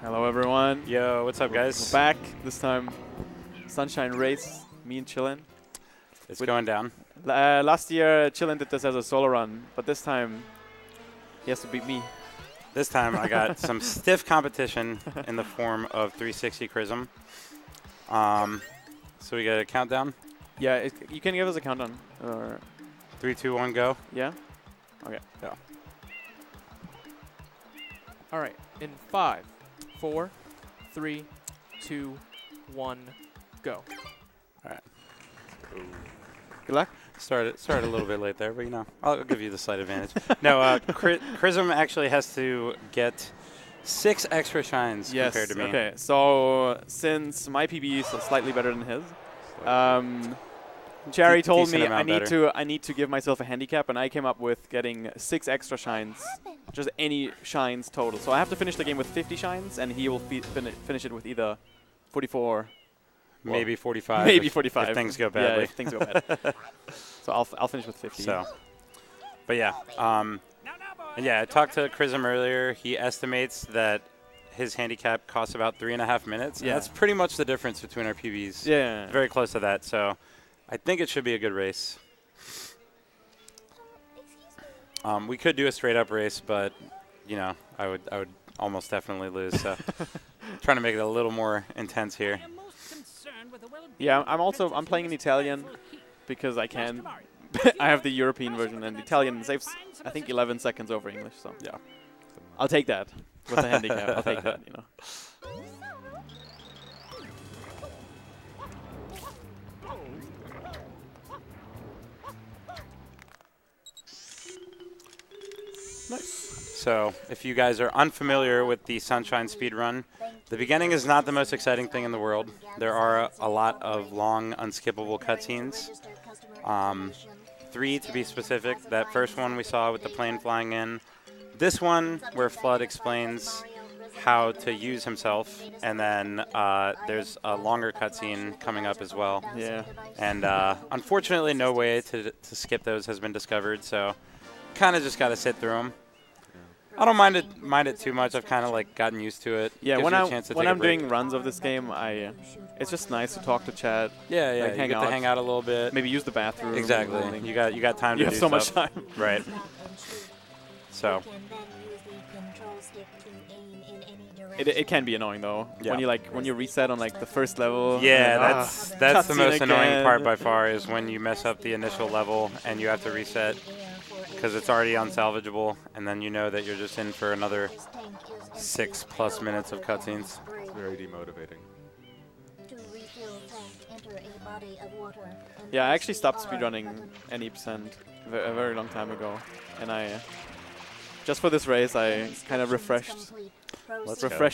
Hello, everyone. Yo, what's up, guys? We're back. This time, Sunshine Race, me and Chillin. It's going down. Last year, Chillin did this as a solo run, but this time, he has to beat me. This time, I got some stiff competition in the form of 360Chrism. So we got a countdown. Yeah, you can give us a countdown. 3, 2, 1, go. Yeah? Okay. Yeah. All right. In 5, 4, 3, 2, 1, go. All right. Good luck. Started a little bit late there, but I'll give you the slight advantage. No, Chrism actually has to get 6 extra shines compared to me. Okay. So since my PB is slightly better than his, Jerry told me I need to give myself a handicap, and I came up with getting 6 extra shines, just any shines total. So I have to finish the game with 50 shines, and he will finish it with either 44. Maybe 45. Maybe 45. If things go badly. Yeah, if things go bad. So I'll finish with 50. So, but yeah. Yeah, I talked to Chrism earlier. He estimates that his handicap costs about 3.5 minutes. Yeah. That's pretty much the difference between our PBs. Yeah. Very close to that. So I think it should be a good race. We could do a straight up race, but I would almost definitely lose. So trying to make it a little more intense here. Yeah, I'm playing in Italian because I can. I have the European version, and Italian saves I think 11 seconds over English. So yeah, I'll take that with the handicap. I'll take that. Nice. So if you guys are unfamiliar with the Sunshine speedrun, the beginning is not the most exciting thing in the world. There are a lot of long, unskippable cutscenes. 3 to be specific. That first one we saw with the plane flying in. This one where Flood explains how to use himself, and then there's a longer cutscene coming up as well. Yeah. And unfortunately, no way to skip those has been discovered, so kind of just got to sit through them. I don't mind it too much. I've kind of gotten used to it. Yeah, Gives when I'm doing runs of this game, it's just nice to talk to chat. Yeah, yeah. Hang you get out. to hang out a little bit. Maybe use the bathroom. Exactly. You got time to do do so stuff. much time. Right. So. It can be annoying though. Yeah. When you reset on the first level. Yeah, that's the most annoying again. part by far is when you mess up the initial level and you have to reset because it's already unsalvageable, and then you know that you're just in for another 6+ minutes of cutscenes. It's very demotivating. Yeah, I actually stopped speedrunning any percent a very long time ago, and just for this race I kind of refreshed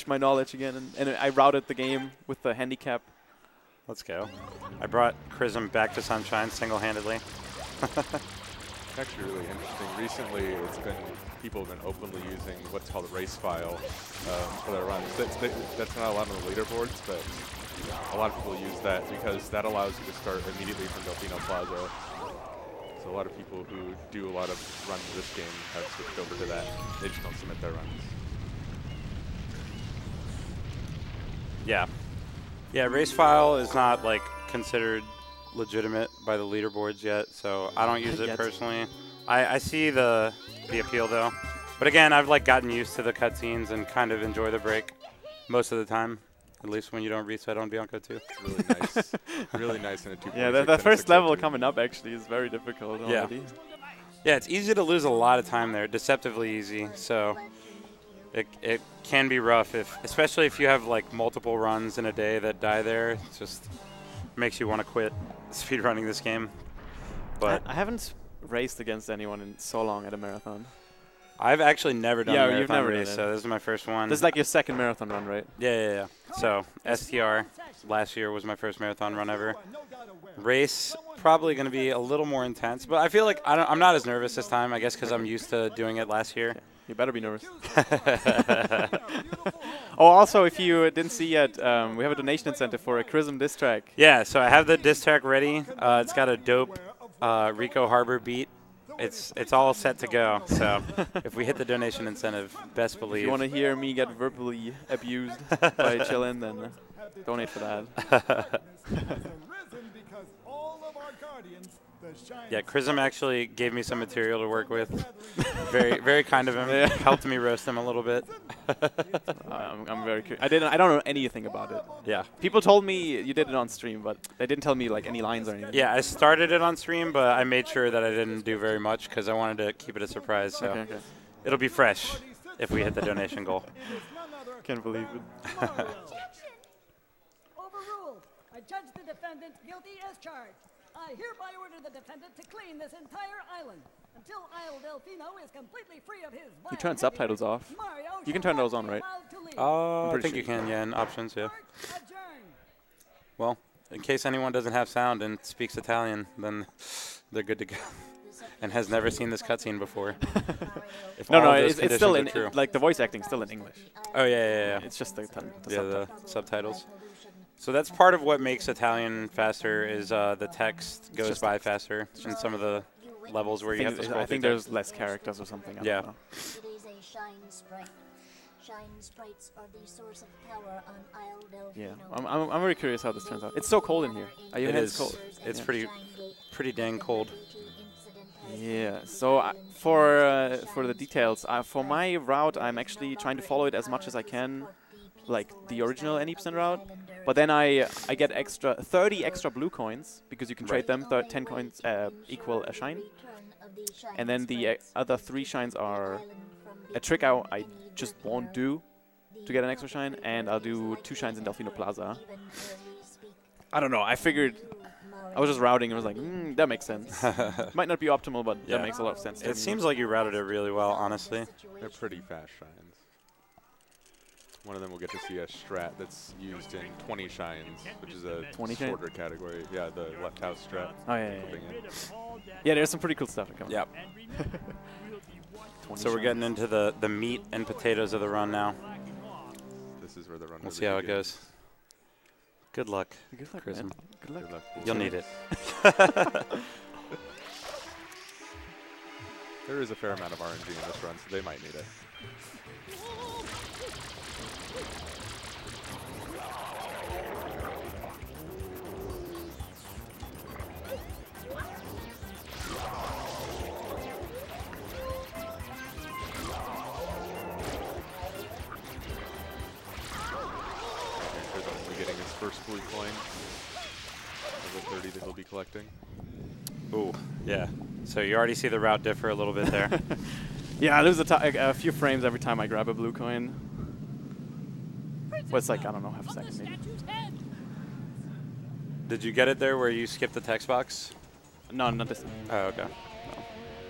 my knowledge again, and I routed the game with the handicap. Let's go. I brought Chrism back to Sunshine single-handedly. It's actually really interesting. Recently, people have been openly using what's called a race file for their runs. That's not allowed on the leaderboards, but a lot of people use that because that allows you to start immediately from Delfino Plaza. So a lot of people who do a lot of runs of this game have switched over to that. They just don't submit their runs. Yeah. Yeah, race file is not considered legitimate by the leaderboards yet, so I don't use it personally. I see the appeal though, but again, I've gotten used to the cutscenes and kind of enjoy the break most of the time. At least when you don't reset on Bianco 2. Really nice. Really nice in a 2.6. Yeah, the first level coming up actually is very difficult already. Yeah, it's easy to lose a lot of time there, deceptively easy. So it can be rough, especially if you have multiple runs in a day that die there. It just makes you want to quit speedrunning this game. But I haven't raced against anyone in so long at a marathon. I've actually never done a marathon you've never race, done it. so this is my first one. This is your second marathon run, right? Yeah. So STR last year was my first marathon run ever. Race probably going to be a little more intense, but I feel like I'm not as nervous this time, I guess because I'm used to doing it last year. Okay. You better be nervous. Oh, also, if you didn't see yet, we have a donation incentive for a Chrism diss track. Yeah, so I have the diss track ready. It's got a dope Rico Harbor beat. it's all set to go. So if we hit the donation incentive, best believe. If you want to hear me get verbally abused by Chillin, then donate for that. Yeah, Chrism actually gave me some material to work with. Very, very kind of him. Yeah. Helped me roast him a little bit. I'm very curious. I don't know anything about it. Yeah. People told me you did it on stream, but they didn't tell me like any lines or anything. Yeah, I started it on stream, but I made sure that I didn't do very much because I wanted to keep it a surprise. So Okay. it'll be fresh if we hit the donation goal. Can't believe it. Overruled. I judge the defendant guilty as charged. I hereby order the defendant to clean this entire island until Isle Delfino is completely free of his. You turn subtitles off. You can turn those on, right? I think you can, yeah, in options, yeah. Well, in case anyone doesn't have sound and speaks Italian, then they're good to go. And has never seen this cutscene before. No, it's still in like the voice acting still in English. Oh yeah. It's just the subtitles. So that's part of what makes Italian faster is the text goes by faster in some of the levels where you have to scroll. I think there's less characters or something. I don't know. It is a shine sprite. Shine sprites are the source of power on Isle Delfino. Yeah, I'm very curious how this turns out. It's so cold in here. It is cold. It's pretty dang cold. Yeah. So for the details, for my route, I'm actually trying to follow it as much as I can, like the original Any% route. But then I get 30 extra blue coins because you can trade them. 10 coins equal a shine. And then the other 3 shines are a trick I just won't do to get an extra shine, and I'll do 2 shines in Delfino Plaza. I don't know. I figured I was just routing and was like, that makes sense. Might not be optimal, but that makes a lot of sense. It seems like you routed it really well, honestly. They're pretty fast shines. One of them will get to see a strat that's used in 20 shines, which is a shorter category. Yeah, the left house strat. Oh, yeah. Yeah, there's some pretty cool stuff coming. Yep. So we're getting into the meat and potatoes of the run now. This is where the run. We'll see how it goes. Good luck. Good luck, Chrism. Good luck. Good luck. You'll need it. There is a fair amount of RNG in this run, so they might need it. First blue coin of the 30 that he'll be collecting. Ooh, yeah. So you already see the route differ a little bit there. Yeah, I lose a few frames every time I grab a blue coin. Well, it's like, I don't know, half a second maybe. Did you get it there where you skipped the text box? No, not this. Oh, okay. No.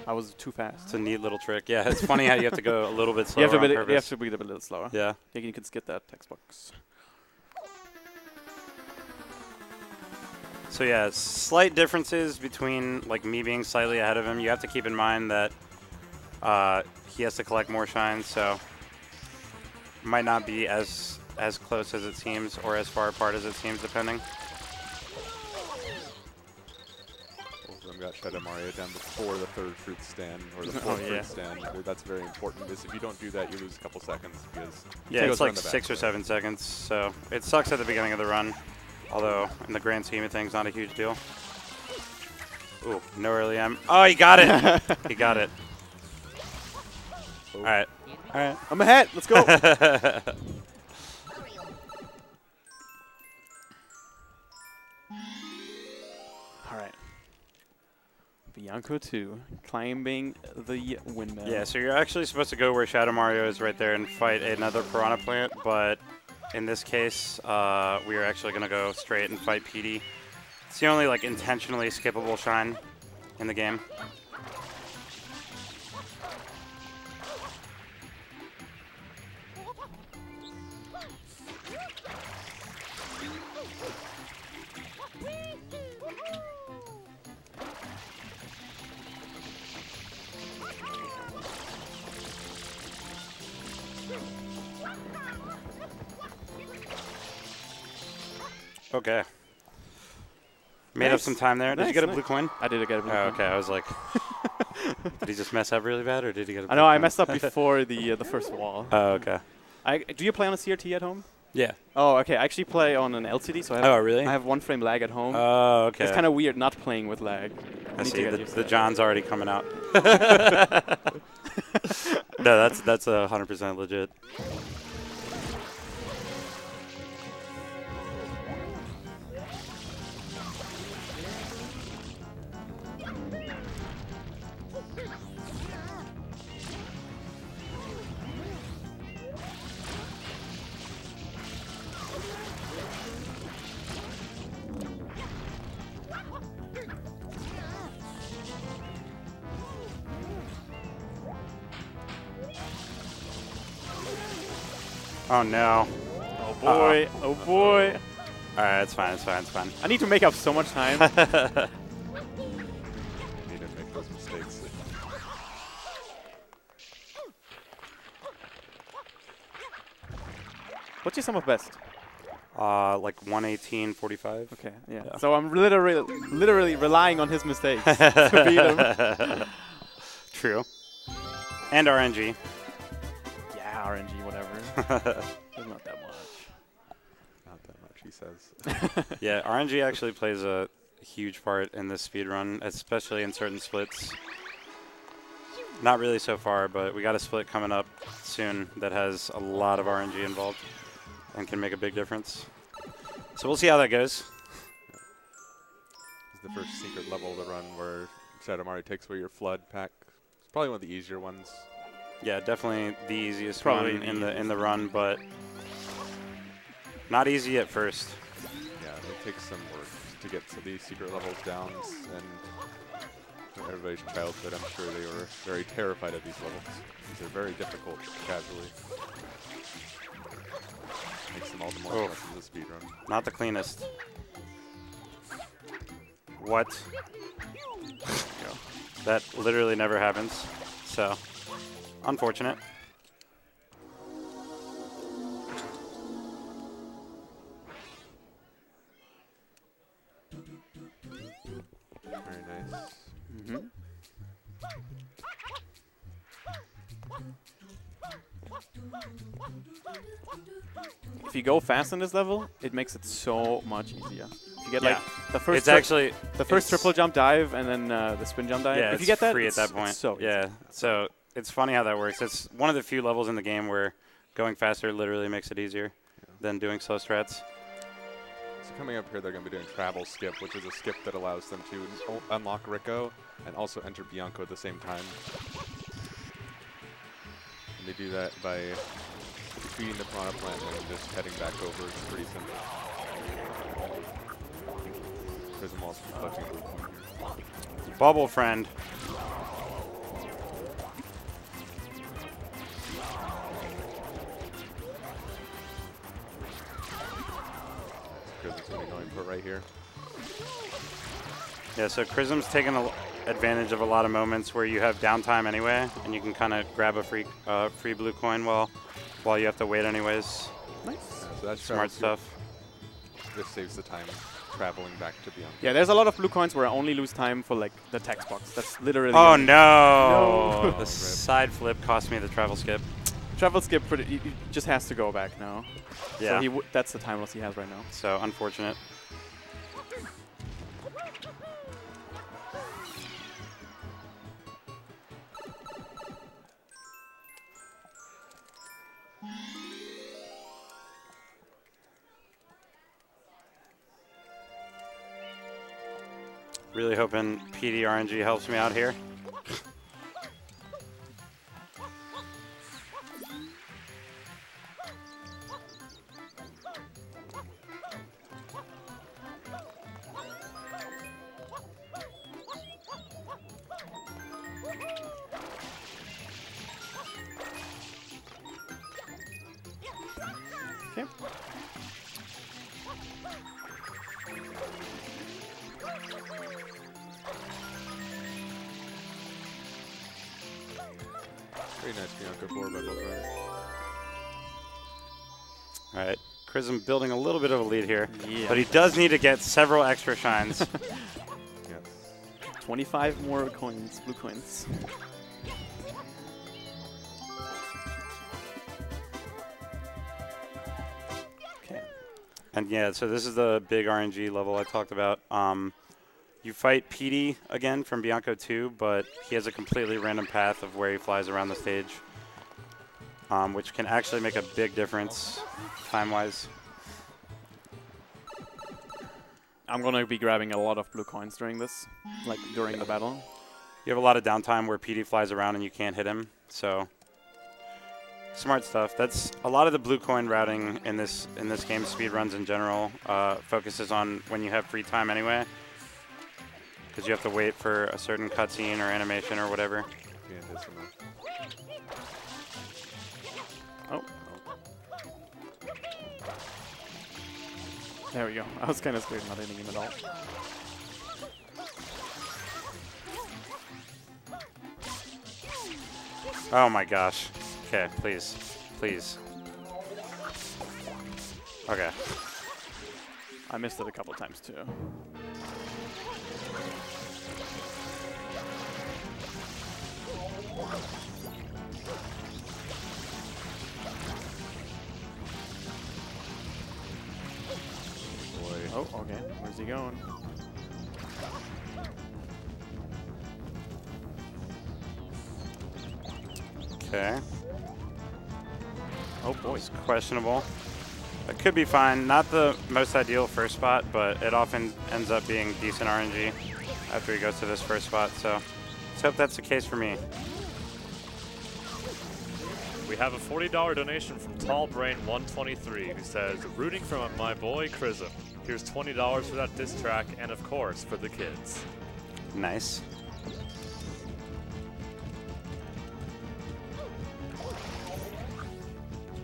I was too fast. It's a neat little trick. Yeah, it's funny how you have to go a little bit slower you have on to be a little slower. Yeah. You can skip that text box. So yeah, slight differences between like me being slightly ahead of him. You have to keep in mind that he has to collect more shines, so it might not be as close as it seems or as far apart as it seems, depending. Both of them got Shadow Mario down before the 3rd fruit stand or the 4th fruit stand. That's very important. Is if you don't do that, you lose a couple seconds because it's like 6 or 7 seconds. So it sucks at the beginning of the run. Although, in the grand scheme of things, not a huge deal. Ooh, no early M. Oh, he got it! He got it. Oh. All right. I'm ahead. Let's go. All right. Bianco 2, climbing the windmill. Yeah, so you're actually supposed to go where Shadow Mario is right there and fight another Piranha Plant, but in this case, we are actually going to go straight and fight PD. It's the only like intentionally skippable shine in the game. Okay. Made up some time there. Did you get a blue coin? I did get a blue coin. Okay, I was like, Did he just mess up really bad, or did he get a I know I messed up before the first wall. Oh, okay. Do you play on a CRT at home? Yeah. Oh, okay. I actually play on an LCD, so really? I have 1 frame lag at home. Oh, okay. It's kind of weird not playing with lag. I see. The John's already coming out. No, that's 100% legit. Oh no. Oh boy. Oh boy. Alright, it's fine, it's fine, it's fine. I need to make up so much time. Need to make those mistakes. What's your sum of best? Like 118.45. Okay, yeah. So I'm literally relying on his mistakes to beat him. True. And RNG. Yeah, RNG, whatever. It's not that much. Not that much, he says. Yeah, RNG actually plays a huge part in this speedrun, especially in certain splits. Not really so far, but we got a split coming up soon that has a lot of RNG involved and can make a big difference. So we'll see how that goes. This is the first secret level of the run where Shadow Mario takes away your flood pack. It's probably one of the easier ones. Yeah, definitely the easiest Probably one in the run, but not easy at first. Yeah, it takes some work to get to these secret levels down, and in everybody's childhood, I'm sure they were very terrified of these levels. These are very difficult casually. Makes them all the more fun as a speedrun. Not the cleanest. What? That literally never happens. So, unfortunate. Very nice. Mm-hmm. If you go fast in this level, it makes it so much easier. If you get like the first, the first triple jump dive and then the spin jump dive. Yeah, if you get that, free at that point. So yeah, so it's funny how that works. It's one of the few levels in the game where going faster literally makes it easier than doing slow strats. So coming up here, they're going to be doing Travel Skip, which is a skip that allows them to unlock Rico and also enter Bianco at the same time. And they do that by defeating the Piranha Plant and just heading back over. It's pretty simple. Prism also collecting blue coin here. Bubble friend. Chrism's going to be going for it right here. Yeah, so Chrism's taking advantage of a lot of moments where you have downtime anyway, and you can kind of grab a free blue coin while you have to wait anyways. Nice. So that's smart stuff. This saves the time traveling back to Bianco. Yeah, there's a lot of blue coins where I only lose time for like the text box. That's literally. Oh no! No. The side flip cost me the travel skip. Travel skip, he just has to go back now. Yeah. So that's the time loss he has right now. So unfortunate. Really hoping PD RNG helps me out here. Okay. Very nice Bianco forward by both riders. All right, Chrism building a little bit of a lead here, Yeah. but he does need to get several extra shines. Yes. 25 more coins, blue coins. Okay. And yeah, so this is the big RNG level I talked about. You fight Petey again from Bianco 2, but he has a completely random path of where he flies around the stage, which can actually make a big difference time-wise. I'm going to be grabbing a lot of blue coins during this, like during the battle. You have a lot of downtime where Petey flies around and you can't hit him, so smart stuff. That's a lot of the blue coin routing in this game. Speed runs in general focuses on when you have free time anyway, because you have to wait for a certain cutscene or animation or whatever. Oh. There we go. I was kind of scared not hitting him at all. Oh my gosh. Okay, please. Please. Okay. I missed it a couple times too. Oh, okay. Where's he going? Okay. Oh boy. It's questionable. It could be fine. Not the most ideal first spot, but it often ends up being decent RNG after he goes to this first spot, so let's hope that's the case for me. We have a $40 donation from TallBrain123 who says, rooting for my boy Chrism. Here's $20 for that diss track and, of course, for the kids. Nice.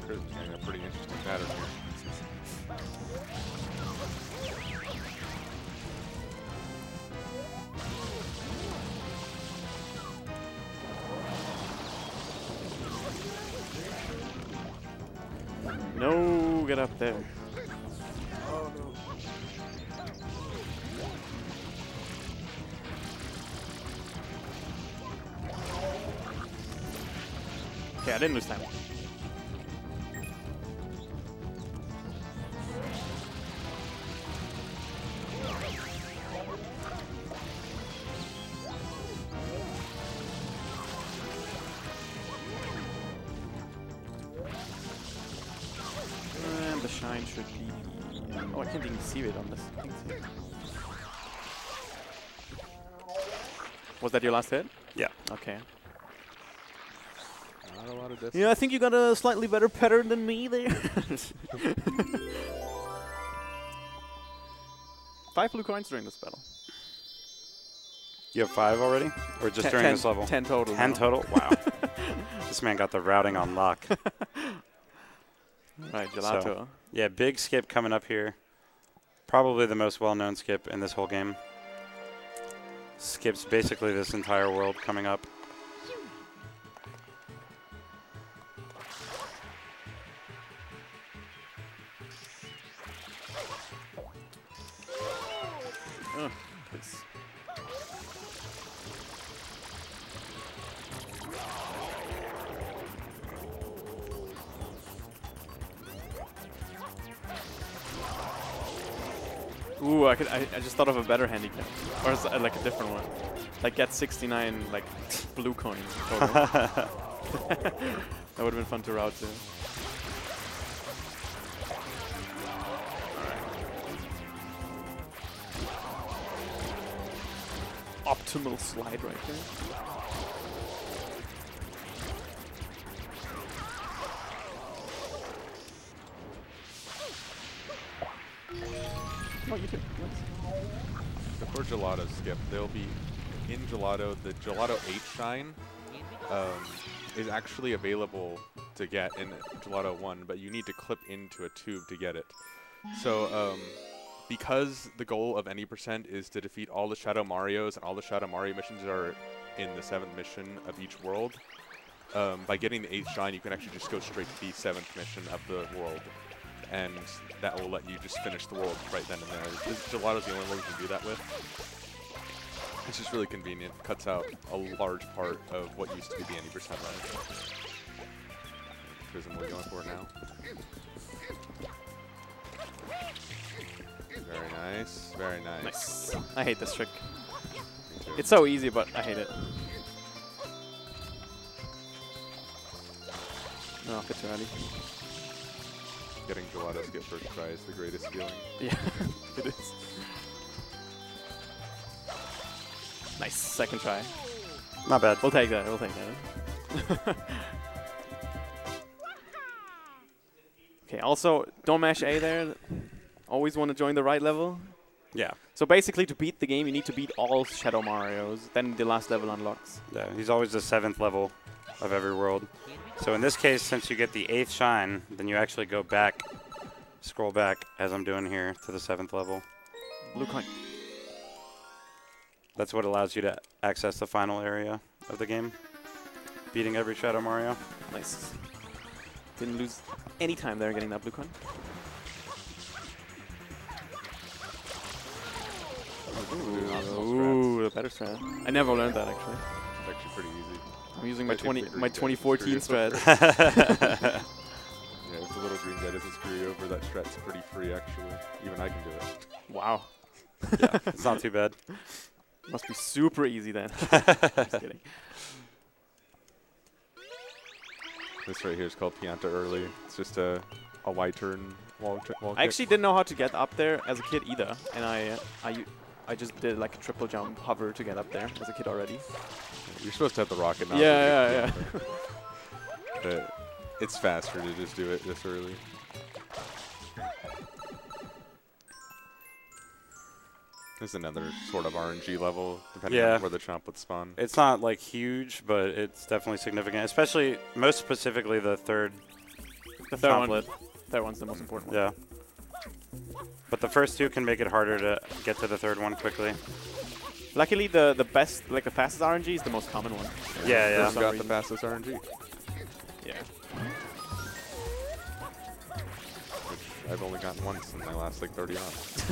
Chrism's getting a pretty interesting pattern here. No, get up there. Oh no. Okay, I didn't lose time. And the shine should be... Oh, I can't even see it on this thing. Was that your last hit? Yeah. Okay. Not a lot of distance. Yeah, I think you got a slightly better pattern than me there. 5 blue coins during this battle. You have 5 already? Or just during this level? 10 total. 10 now. total? Wow. This man got the routing on lock. Right, Gelato. So, yeah, big skip coming up here. Probably the most well-known skip in this whole game. Skips basically this entire world coming up. Oh, please. Ooh, I just thought of a better handicap, or like a different one, like get 69 like blue coins. That would have been fun to route too. Optimal slide right there. Oh, you too. Before Gelato skip, there'll be in Gelato, the Gelato 8 shine is actually available to get in Gelato 1, but you need to clip into a tube to get it. So because the goal of any percent is to defeat all the Shadow Marios and all the Shadow Mario missions are in the 7th mission of each world, by getting the 8th shine, you can actually just go straight to the 7th mission of the world. And that will let you just finish the world right then and there. Gelato's the only one you can do that with. It's just really convenient. Cuts out a large part of what used to be the 80% run. Chrism we're going for now. Very nice. Very nice. Nice. I hate this trick. It's so easy, but I hate it. No, a bit too early. Getting gelatos get first try is the greatest feeling. Yeah, it is. Nice, second try. Not bad. We'll take that, we'll take that. Okay, also, don't mash A there. Always want to join the right level. Yeah. So basically, to beat the game, you need to beat all Shadow Marios. Then the last level unlocks. Yeah, he's always the 7th level of every world. So in this case, since you get the 8th shine, then you actually go back, scroll back, as I'm doing here, to the 7th level. Blue coin. That's what allows you to access the final area of the game, beating every Shadow Mario. Nice. Didn't lose any time there getting that blue coin. Ooh, the better strat. I never learned that actually. It's actually pretty easy. I'm using my 2014 strat. Yeah, if the little green guy doesn't screw you over, that strat's pretty free actually. Even I can do it. Wow. Yeah, it's not too bad. Must be super easy then. Just kidding. This right here is called Pianta Early. It's just a Y turn wall kick. I actually didn't know how to get up there as a kid either, and I just did like a triple jump hover to get up there as a kid already. You're supposed to have the rocket now. Yeah. But it's faster to just do it this early. There's another sort of RNG level, depending on where the chomp would spawn. It's not like huge, but it's definitely significant, especially, most specifically, the third chomplet. Third one's the most important one. Yeah. But the first two can make it harder to get to the third one quickly. Luckily, the best, like the fastest RNG is the most common one. Yeah. I've got the fastest RNG. Yeah. Which I've only gotten once in my last like 30 hours.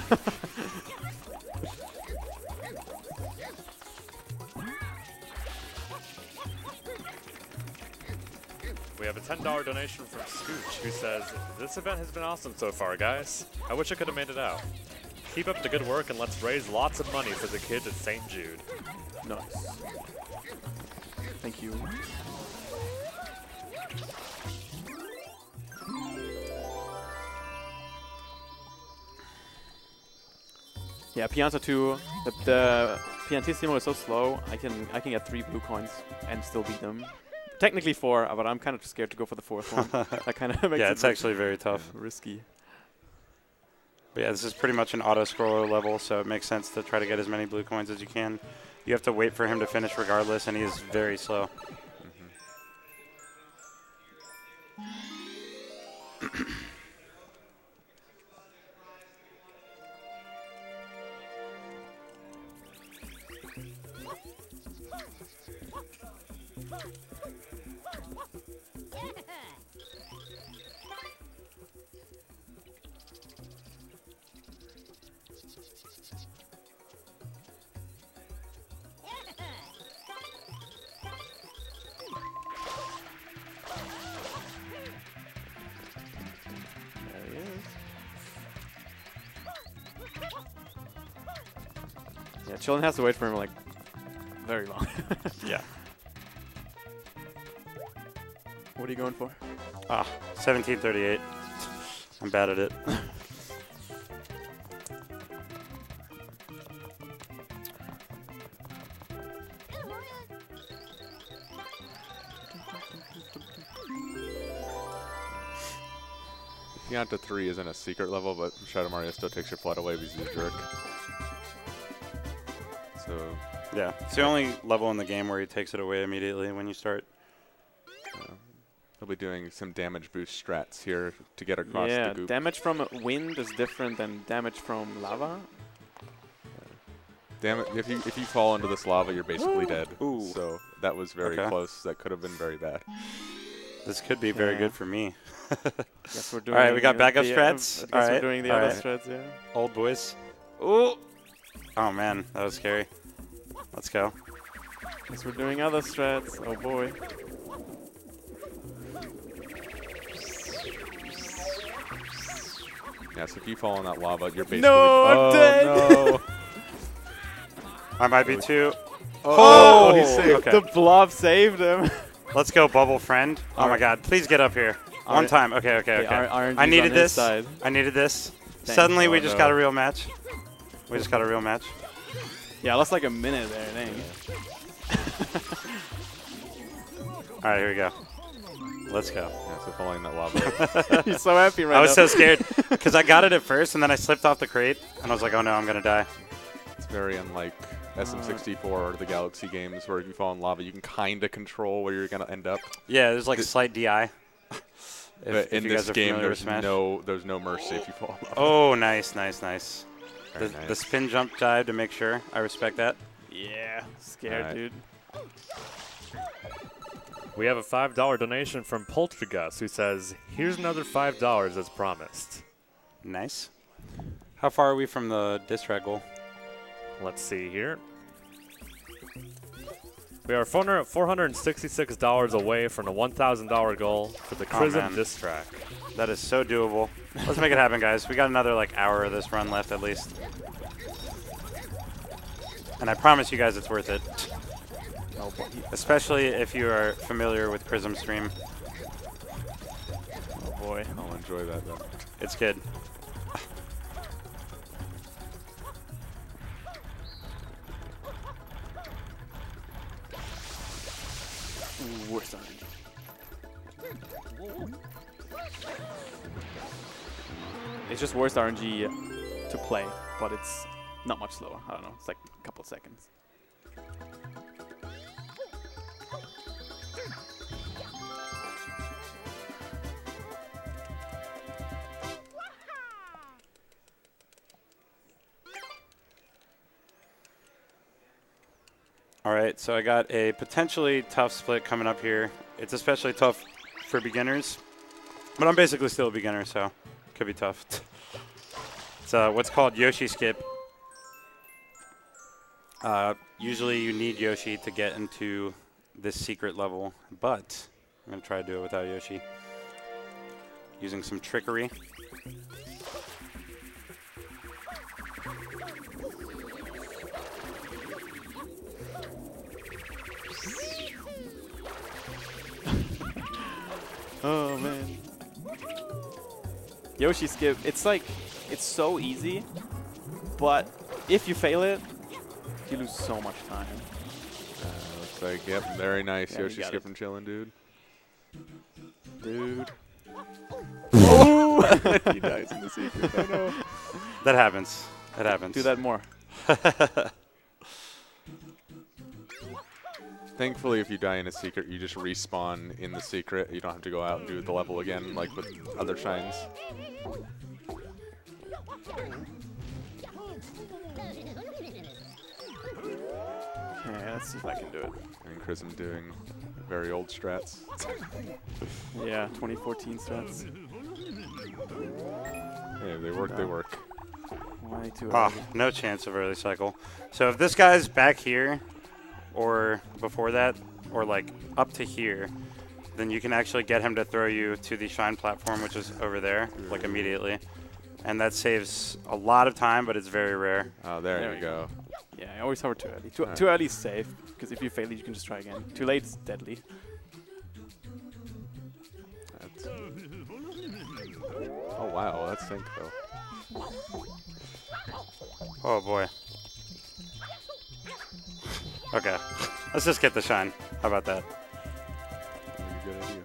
We have a $10 donation from Scooch, who says, "This event has been awesome so far, guys. I wish I could have made it out. Keep up the good work and let's raise lots of money for the kids at St. Jude." Nice. Thank you. Yeah, Pianta 2. The Piantissimo is so slow. I can get 3 blue coins and still beat them. Technically 4, but I'm kind of scared to go for the 4th one. That kind of makes yeah, it's actually very tough. Risky. But yeah, this is pretty much an auto-scroller level, so it makes sense to try to get as many blue coins as you can. You have to wait for him to finish regardless, and he is very slow. Yeah, Chillin has to wait for him like very long. Yeah. What are you going for? 1738. I'm bad at it. Pianta 3 isn't a secret level, but Shadow Mario still takes your flood away because he's a jerk. So yeah, it's the only level in the game where he takes it away immediately when you start. He'll be doing some damage boost strats here to get across the goop. Damage from wind is different than damage from lava. Damn it! If you fall into this lava, you're basically dead. Ooh. So that was very close. That could have been very bad. This could be very good for me. Guess we're doing. All right, we got backup strats. All right, we're doing the other strats. Yeah. Old boys. Ooh. Oh man, that was scary. Let's go. Guess we're doing other strats. Oh boy. Yeah, so if you fall in that lava, you're basically... No, dead. no. I might be too. Oh, he's saved. Okay. The blob saved him. Let's go, bubble friend. Oh my God! Please get up here. One time. Okay. I needed this. I needed this. Suddenly, we just got a real match. We just got a real match. Yeah, I lost like a minute there, dang. All right, here we go. Let's go. Yeah, so falling in that lava. He's so happy right now. I was so scared because I got it at first, and then I slipped off the crate, and I was like, "Oh no, I'm gonna die." It's very unlike SM64 or the Galaxy games, where if you fall in lava, you can kind of control where you're gonna end up. Yeah, there's like a slight DI. But in this game, there's no mercy if you fall in lava. Oh, nice. The Nice. spin jump dive to make sure. I respect that. Yeah, scared, Alright. dude. We have a $5 donation from Poltergust who says, "Here's another $5 as promised." Nice. How far are we from the diss track goal? Let's see here. We are $466 away from the $1,000 goal for the Chrism man. diss track. That is so doable. Let's make it happen, guys. We got another like hour of this run left at least. And I promise you guys it's worth it. Especially if you are familiar with Chrism stream. Oh boy. I'll enjoy that then. It's good. Worst RNG. It's just worst RNG to play, but it's not much slower. I don't know. It's like a couple seconds. All right, so I got a potentially tough split coming up here. It's especially tough for beginners, but I'm basically still a beginner, so it could be tough. It's what's called Yoshi Skip. Usually you need Yoshi to get into this secret level, but I'm going to try to do it without Yoshi. Using some trickery. Oh man. Yoshi Skip, it's like, it's so easy, but if you fail it, you lose so much time. Looks like, yep, very nice. Yeah, Yoshi you got Skip it. from Chillindude. Dude. Oh! He dies in the secret. Oh no. That happens. That happens. Do that more. Thankfully, if you die in a secret, you just respawn in the secret. You don't have to go out and do the level again like with other shines. Yeah, let's see if I can do it. And Chrism doing very old strats. Yeah, 2014 strats. Hey, they work, they work. Way too Ah, early. no chance of early cycle. So if this guy's back here, or before that, or like up to here, then you can actually get him to throw you to the shine platform, which is over there, like immediately. And that saves a lot of time, but it's very rare. Oh, there There you we go. Yeah, I always hover too early. Alright. Too early is safe, because if you fail it, you can just try again. Too late is deadly. That's oh wow, that's sync though. Oh boy. Okay, let's just get the shine. How about that? Really good idea.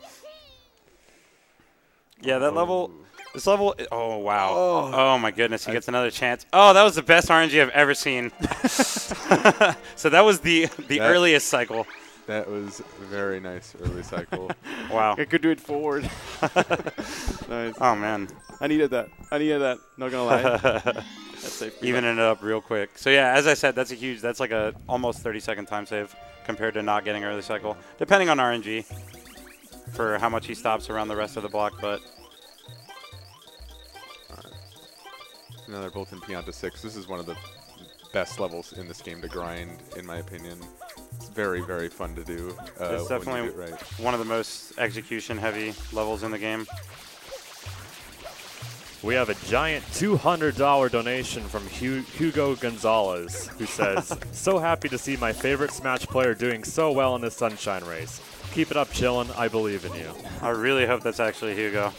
Yeah, that level, this level, oh wow. Oh. Oh my goodness, he gets another chance. Oh, that was the best RNG I've ever seen. So that was the earliest cycle. That was a very nice early cycle. Wow. I could do it forward. Nice. Oh man. I needed that. I needed that. Not gonna lie. That's safe. Even it up real quick. So yeah, as I said, that's that's like a almost 30-second time save compared to not getting early cycle, depending on RNG for how much he stops around the rest of the block. But Now they're both in Pianta 6. This is one of the best levels in this game to grind, in my opinion. It's very, very fun to do. It's definitely when you do it right. one of the most execution-heavy levels in the game. We have a giant $200 donation from Hugo Gonzalez, who says, "So happy to see my favorite Smash player doing so well in this Sunshine Race. Keep it up, chillin'. I believe in you." I really hope that's actually Hugo,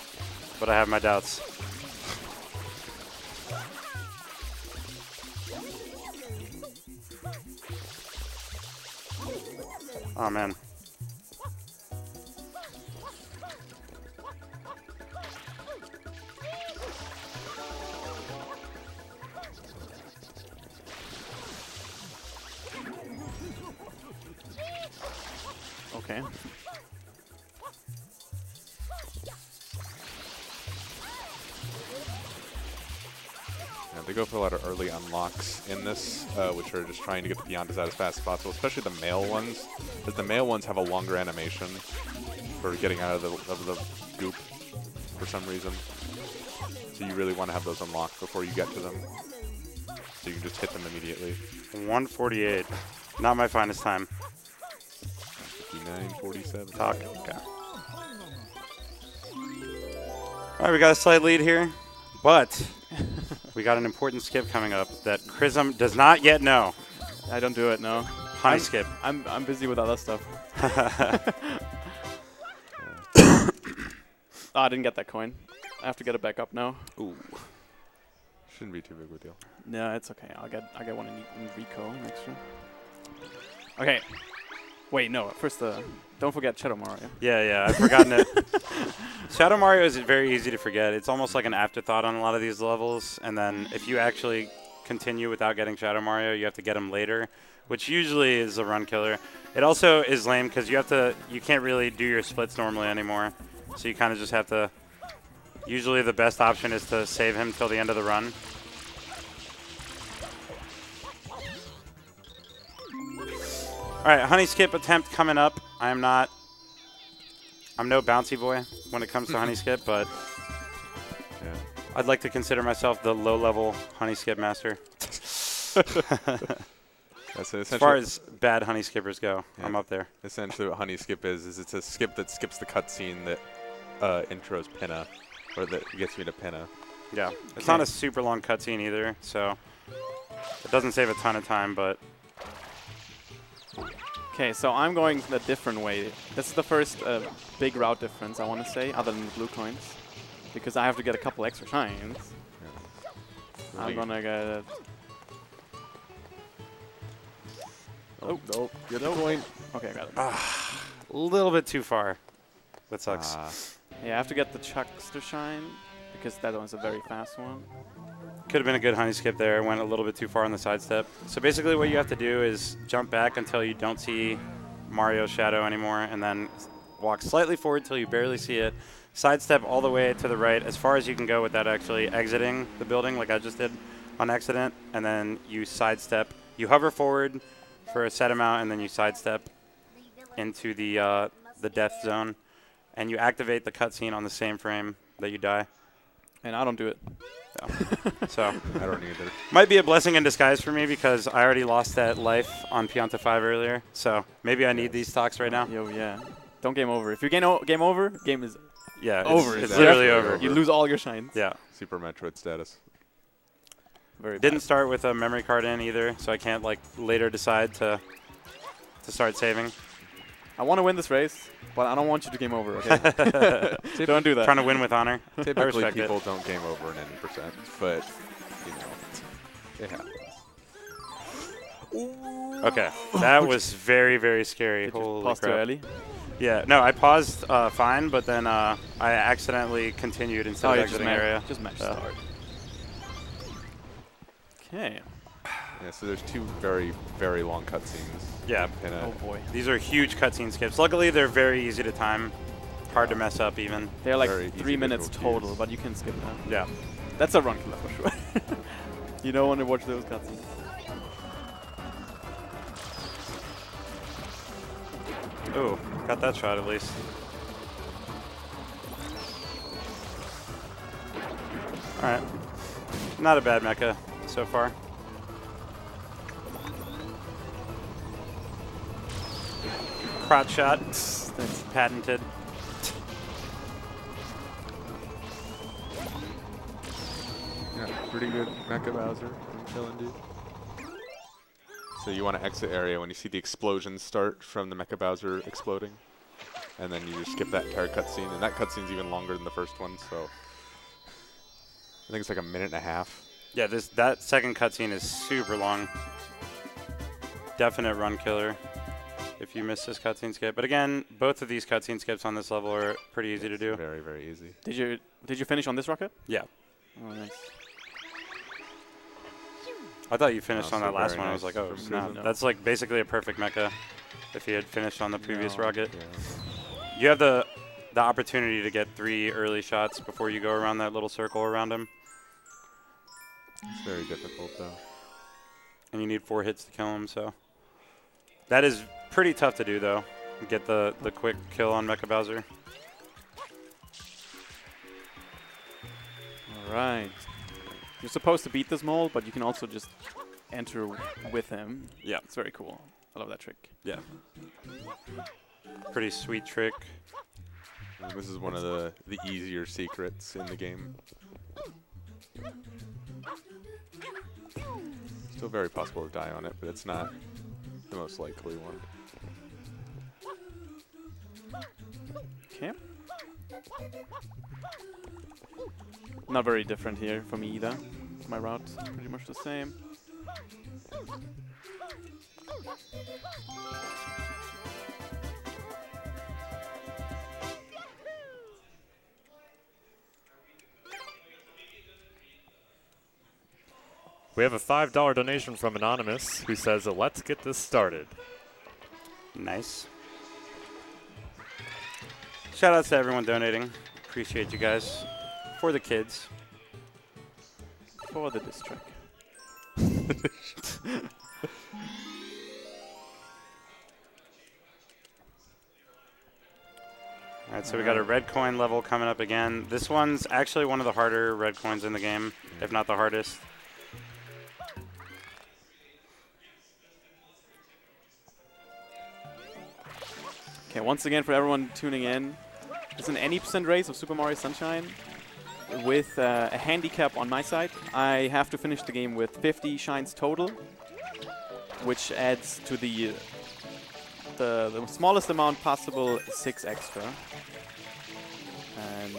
but I have my doubts. Oh, man. Okay. Yeah, they go for a lot of early unlocks in this, which are just trying to get the Beyonders out as fast as possible, especially the male ones, because the male ones have a longer animation for getting out of the goop for some reason. So you really want to have those unlocked before you get to them, so you can just hit them immediately. 148. Not my finest time. 59-47. Talk. Okay. All right, we got a slight lead here, but we got an important skip coming up that Chrism does not yet know. I don't do it, no. Honey skip. I'm busy with other stuff. Oh, I didn't get that coin. I have to get it back up now. Ooh. Shouldn't be too big of a deal. No, it's okay. I'll get one in Rico next round. Okay. Wait, no. First, don't forget Shadow Mario. Yeah, I've forgotten it. Shadow Mario is very easy to forget. It's almost like an afterthought on a lot of these levels, and then if you actually continue without getting Shadow Mario, you have to get him later, which usually is a run killer. It also is lame because you can't really do your splits normally anymore, so you kind of just have to. Usually the best option is to save him till the end of the run. All right, honey skip attempt coming up. I'm no bouncy boy when it comes to honey skip, but Yeah. I'd like to consider myself the low-level honey skip master. That's As far as bad honey skippers go, Yeah. I'm up there. essentially what honey skip is it's a skip that skips the cutscene that intros Pinna, or that gets me to Pinna. Yeah, it's not a super long cutscene either, so it doesn't save a ton of time, but Okay, so I'm going a different way. This is the first big route difference, I want to say, other than the blue coins. Because I have to get a couple extra shines. Yeah. I'm going to get... Oh, nope. Get the coin. Okay, I got it. a little bit too far. That sucks. Yeah, I have to get the Chuckster shine, because that one's a very fast one. Could have been a good honey skip there. Went a little bit too far on the sidestep. So basically what you have to do is jump back until you don't see Mario's shadow anymore, and then walk slightly forward till you barely see it. Sidestep all the way to the right as far as you can go without actually exiting the building like I just did on accident. And then you sidestep. You hover forward for a set amount, and then you sidestep into the death zone. And you activate the cutscene on the same frame that you die. And I don't do it. So I don't either. might be a blessing in disguise for me because I already lost that life on Pianta 5 earlier. So maybe I need these stocks right now. Yo, yeah. Don't game over. If you game over, game is Yeah, over. It's It's literally over. over. You lose all your shines. Yeah. Super Metroid status. Very Didn't bad. start with a memory card in either, so I can't like later decide to start saving. I want to win this race, but I don't want you to game over, okay? Don't do that. Trying to win with honor. I Typically, respect people it. don't game over in any percent, but you know, it happens. Okay, that was very, very scary. Did you Holy pause too crap. early? Yeah, no, I paused fine, but then I accidentally continued instead of you exiting area. just match Yeah. start. Okay. Yeah, so there's two very, very long cutscenes. Yeah. In a, Oh boy. These are huge cutscene skips. Luckily, they're very easy to time. Hard to mess up even. They're like Very 3 easy minutes visual total, cues. but you can skip them. Yeah. That's a run killer for sure. You don't want to watch those cutscenes. Ooh, got that shot at least. Alright. Not a bad mecha so far. crotch shot. That's patented. Yeah, pretty good Mecha Bowser from Chillindude. So you want to exit area when you see the explosions start from the Mecha Bowser exploding. And then you just skip that entire cutscene. And that cutscene's even longer than the first one, so I think it's like a minute and a half. Yeah, that second cutscene is super long. Definite run killer if you miss this cutscene skip. But again, both of these cutscene skips on this level are pretty easy to do. Very, very easy. Did you finish on this rocket? Yeah. Oh, nice. I thought you finished on Also that last very one. I nice was like, oh, from no. Prism. That's like basically a perfect mecha if he had finished on the previous rocket. Yeah. You have the opportunity to get 3 early shots before you go around that little circle around him. It's very difficult, though. And you need 4 hits to kill him, so. That is pretty tough to do, though. Get the quick kill on Mecha Bowser. All right. You're supposed to beat this mole, but you can also just enter with him. Yeah. It's very cool. I love that trick. Yeah. Pretty sweet trick. And this is one of the easier secrets in the game. Still very possible to die on it, but it's not the most likely one. Okay. Not very different here for me either. My route's pretty much the same. We have a $5 donation from Anonymous who says, let's get this started. Nice. Shout outs to everyone donating. Appreciate you guys. For the kids. For the diss track. Alright, so we got a red coin level coming up again. This one's actually one of the harder red coins in the game, if not the hardest. Okay, once again for everyone tuning in, it's an any % race of Super Mario Sunshine with a handicap on my side. I have to finish the game with 50 shines total, which adds to the smallest amount possible, 6 extra. And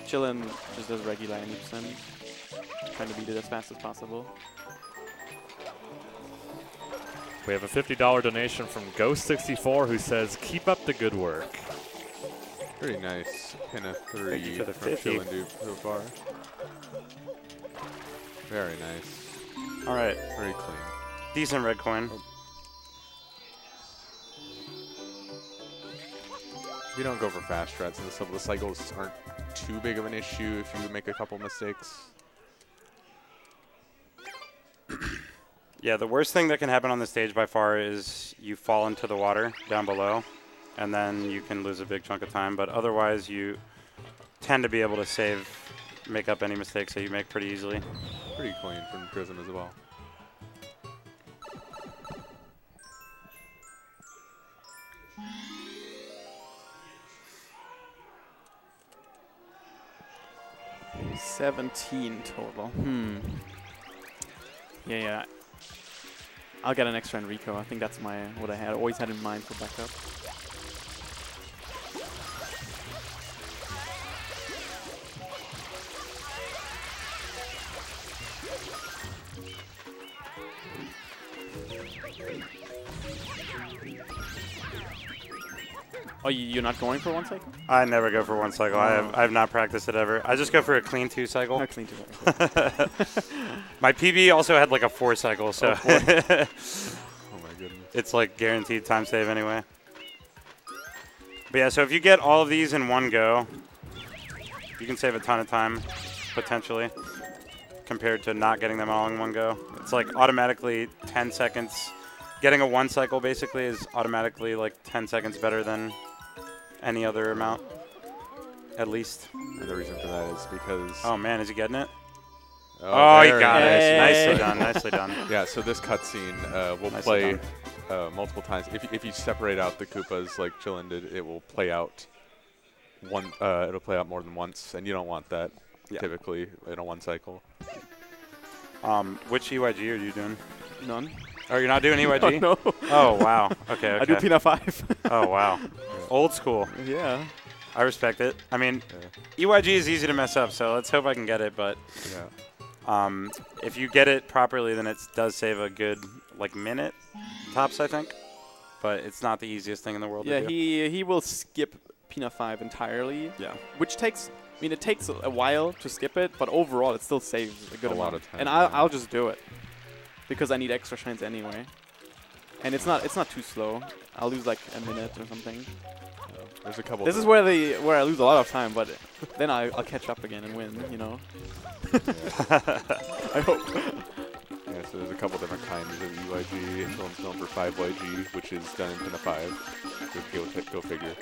Chillin just does regular any %, trying to beat it as fast as possible. We have a $50 donation from Ghost64 who says, keep up the good work. Pretty nice. Pin a 3 Thank you for the from 50. Chillindude so far. Very nice. Alright, Very clean. decent red coin. We don't go for fast strats in this level. The cycles aren't too big of an issue if you make a couple mistakes. Yeah, the worst thing that can happen on the stage by far is you fall into the water down below, and then you can lose a big chunk of time. But otherwise, you tend to be able to make up any mistakes that you make pretty easily. Pretty clean from Prism as well. $17 total. Yeah. I'll get an extra Enrico. I think that's what I had always had in mind for backup. Oh, you're not going for one cycle? I never go for one cycle. I have not practiced it ever. I just go for a clean 2 cycle. No, clean 2 cycle. My PB also had like a 4 cycle, so Oh my goodness. it's like guaranteed time save anyway. But yeah, so if you get all of these in one go, you can save a ton of time, potentially, compared to not getting them all in one go. It's like automatically 10 seconds. Getting a 1 cycle basically is automatically like 10 seconds better than any other amount, at least. And the reason for that is because... Oh man, is he getting it? Oh, he got it. Hey. Nicely done, nicely done. Yeah, so this cutscene will Nicely play done. multiple times. If you separate out the Koopas like Chillindude, it will play out it'll play out more than once, and you don't want that typically in a one cycle. Which EYG are you doing? None. Oh, you're not doing EYG? No. Oh, wow. Okay, okay. I do Pina 5. Oh, wow. Old school. Yeah. I respect it. I mean, EYG is easy to mess up, so let's hope I can get it. But if you get it properly, then it does save a good minute tops, I think. But it's not the easiest thing in the world to do. Yeah, he will skip Pina 5 entirely. Yeah. Which takes, it takes a while to skip it, but overall it still saves a good amount of time. And I'll just do it because I need extra shines anyway. And it's not too slow. I'll lose like a minute or something. There's a couple. This is where I lose a lot of time, but then I'll catch up again and win. You know. I hope. Yeah, so there's a couple different kinds of EYG. Someone's going for 5YG, which is done in Pina 5. Go figure.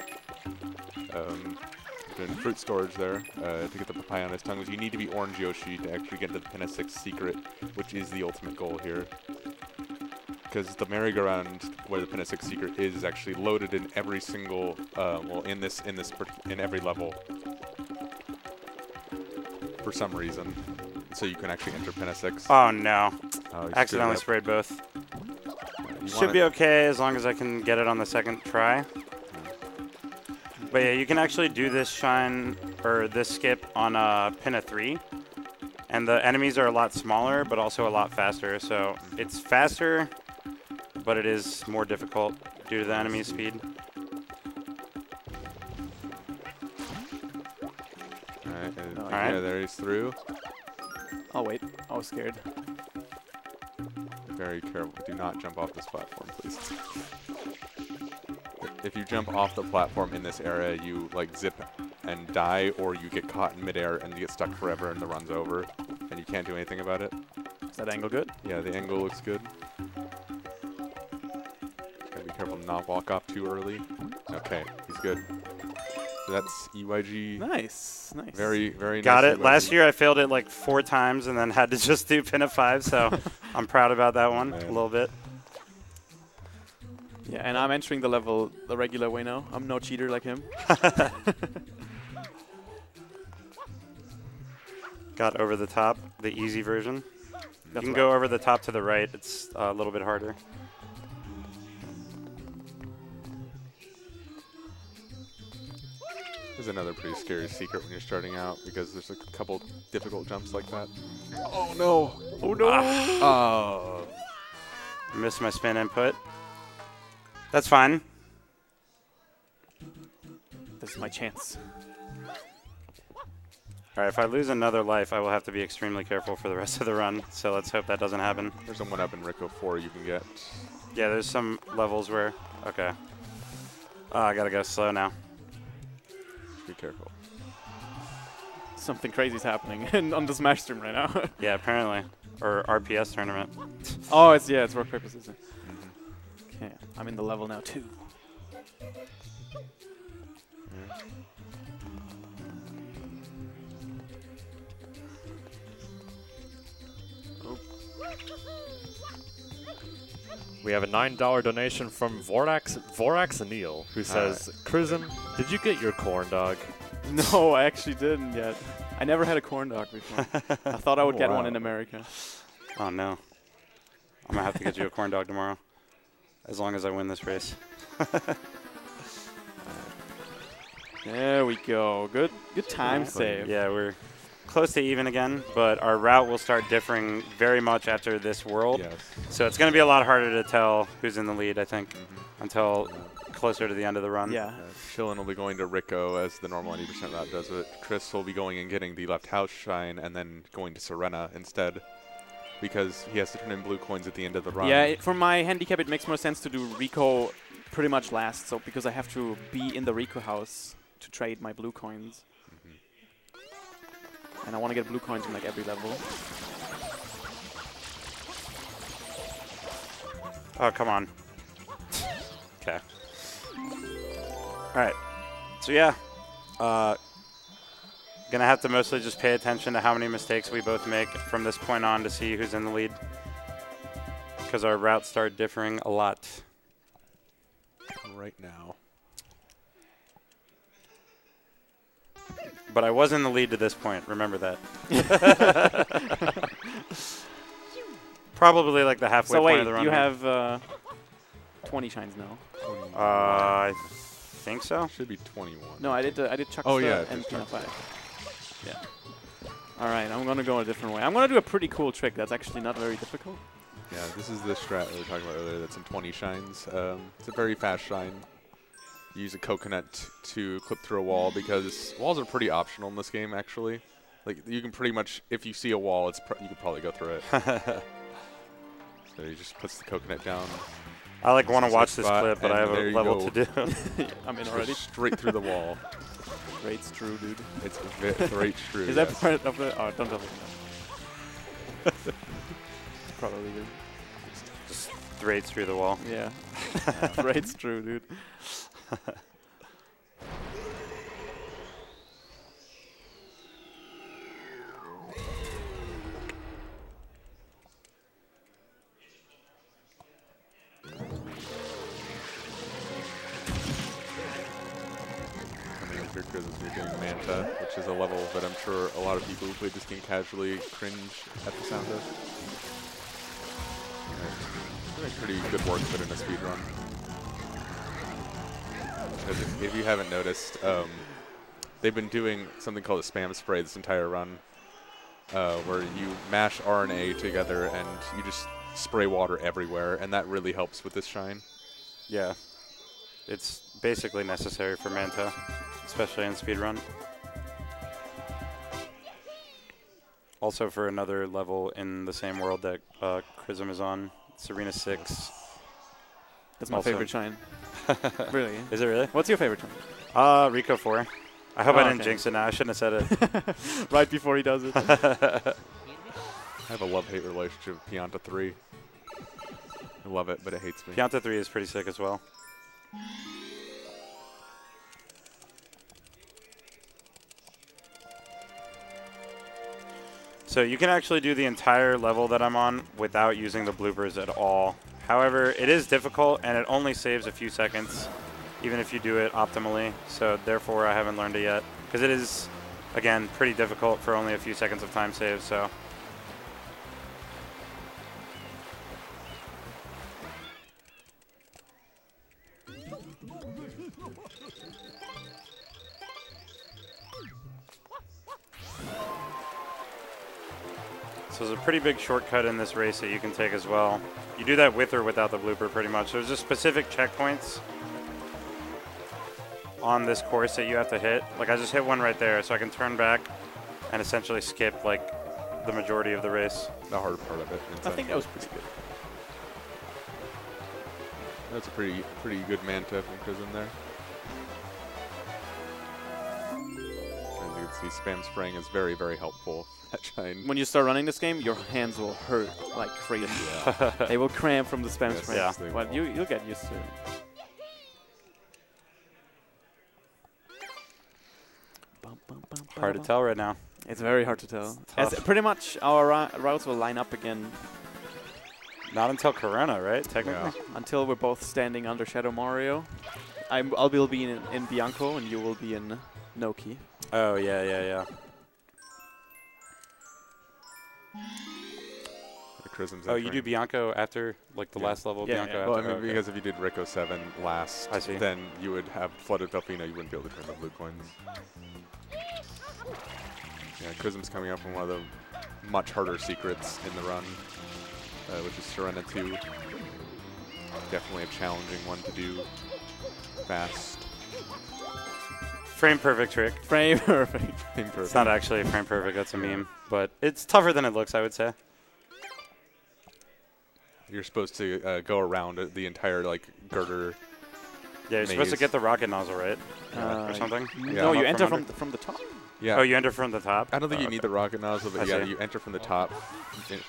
Doing fruit storage there to get the papaya on his tongue. You need to be orange Yoshi to actually get the Pina 6 secret, which is the ultimate goal here. Because the merry-go-round where the Pina 6 secret is actually loaded in every single, in every level for some reason. So you can actually enter Pina 6. Oh no! Accidentally sprayed both. Should be okay as long as I can get it on the second try. But yeah, you can actually do this shine or this skip on Pina 3, and the enemies are a lot smaller, but also a lot faster. So it's faster, but it is more difficult due to the enemy's speed. All right, yeah, there he's through. Oh wait, I was scared. Very careful. Do not jump off this platform, please. If you jump off the platform in this area, you zip and die, or you get caught in midair and you get stuck forever and the run's over, and you can't do anything about it. Is that angle good? Yeah, the angle looks good. Gotta be careful to not walk off too early. Okay, he's good. So that's EYG. Nice, nice. Very, very nice. Got it. EYG. Last year I failed it 4 times and then had to just do Pina 5, so I'm proud about that one a little bit. Yeah, and I'm entering the level the regular way now. I'm no cheater like him. Got over the top, the easy version. That's you can go over the top to the right. It's a little bit harder. There's another pretty scary secret when you're starting out because there's a couple difficult jumps like that. Oh no! Oh no! Oh. Missed my spin input. That's fine. This is my chance. All right, if I lose another life, I will have to be extremely careful for the rest of the run, so let's hope that doesn't happen. There's a 1-up in Rico 4 you can get. Yeah, there's some levels where... Okay. Oh, I gotta go slow now. Be careful. Something crazy's happening on the Smash stream right now. Yeah, apparently. Or RPS tournament. Oh, it's rock, paper, scissors. Okay, I'm in the level now too. We have a $9 donation from Vorax Anil, who says, Chrism, did you get your corn dog? No, I actually didn't yet. I never had a corn dog before. I thought I would get one in America. Oh, no. I'm going to have to get you a corn dog tomorrow, as long as I win this race. There we go. Good time save. Yeah, we're close to even again, but our route will start differing very much after this world. Yes. So it's going to be a lot harder to tell who's in the lead, I think, until closer to the end of the run. Yeah. Chillin will be going to Rico as the normal 90% route does it. Chris will be going and getting the left house shine and then going to Serena instead because he has to turn in blue coins at the end of the run. Yeah, for my handicap, it makes more sense to do Rico pretty much last, so because I have to be in the Rico house to trade my blue coins. And I want to get blue coins in every level. Oh, come on. Okay. All right. So, yeah. Going to have to mostly just pay attention to how many mistakes we both make from this point on to see who's in the lead. Because our routes start differing a lot. right now. But I was in the lead to this point. Remember that. Probably like the halfway point of the run. So wait, you have 20 shines now. I think so. Should be 21. No, I did Chuck's and Pina 5. Yeah. All right, I'm going to go a different way. I'm going to do a pretty cool trick that's actually not very difficult. Yeah, this is the strat we were talking about earlier that's in 20 shines. It's a very fast shine. You use a coconut to clip through a wall because walls are pretty optional in this game, actually. Like, you can pretty much, if you see a wall, you could probably go through it. So he just puts the coconut down. I want to watch this clip, but I have a level to do. I'm in already. Straight through the wall. Straight through, dude. It's straight through. Is that part of the... Oh, don't tell me that. Probably good. Just straight through the wall. Yeah. Straight through, dude. You're doing Manta, which is a level that I'm sure a lot of people who played this game casually cringe at the sound of. Doing pretty good work put in a speedrun. Because if you haven't noticed, they've been doing something called a spam spray this entire run, where you mash R and A together and you just spray water everywhere, and that really helps with this shine. Yeah. It's basically necessary for Manta, especially in speedrun. Also for another level in the same world that Chrism is on, it's Arena 6. That's my favorite shine. Really? Is it really? What's your favorite shine? Rico 4. I hope I didn't jinx it now. I shouldn't have said it. Right before he does it. I have a love-hate relationship with Pianta 3. I love it, but it hates me. Pianta 3 is pretty sick as well. So you can actually do the entire level that I'm on without using the bloopers at all. However, it is difficult, and it only saves a few seconds, even if you do it optimally. So therefore, I haven't learned it yet. Because it is, again, pretty difficult for only a few seconds of time save. So. So there's a pretty big shortcut in this race that you can take as well. You do that with or without the blooper pretty much. There's just specific checkpoints on this course that you have to hit. Like I just hit one right there, so I can turn back and essentially skip like the majority of the race. The hard part of it. I think that was pretty good. That's a pretty good Manta from Chrism there. As you can see, spam spraying is very, very helpful. When you start running this game, your hands will hurt like crazy. Yeah. They will cramp from the spam spray. Yeah. Well, you'll get used to it. Hard to tell right now. It's very hard to tell. As pretty much our routes will line up again. Not until Corona, right? Technically. Yeah. Until we're both standing under Shadow Mario. I'll be in Bianco and you will be in Noki. Oh, yeah. Oh, you do Bianco after like the last level of Bianco? Yeah. Well, I mean, because if you did Rico 7 last, I see. Then you would have flooded Delfino. You wouldn't be able to turn the blue coins. Yeah, Chrism's coming up from one of the much harder secrets in the run, which is Serena 2. Definitely a challenging one to do fast. Frame perfect trick. Frame perfect. It's not actually frame perfect, that's a meme. But it's tougher than it looks, I would say. You're supposed to go around the entire like girder. Yeah, you're supposed to get the rocket nozzle, right? Or something? Yeah. No, you enter from the top. Yeah. Oh, you enter from the top? I don't think you need the rocket nozzle, but yeah, you enter from the top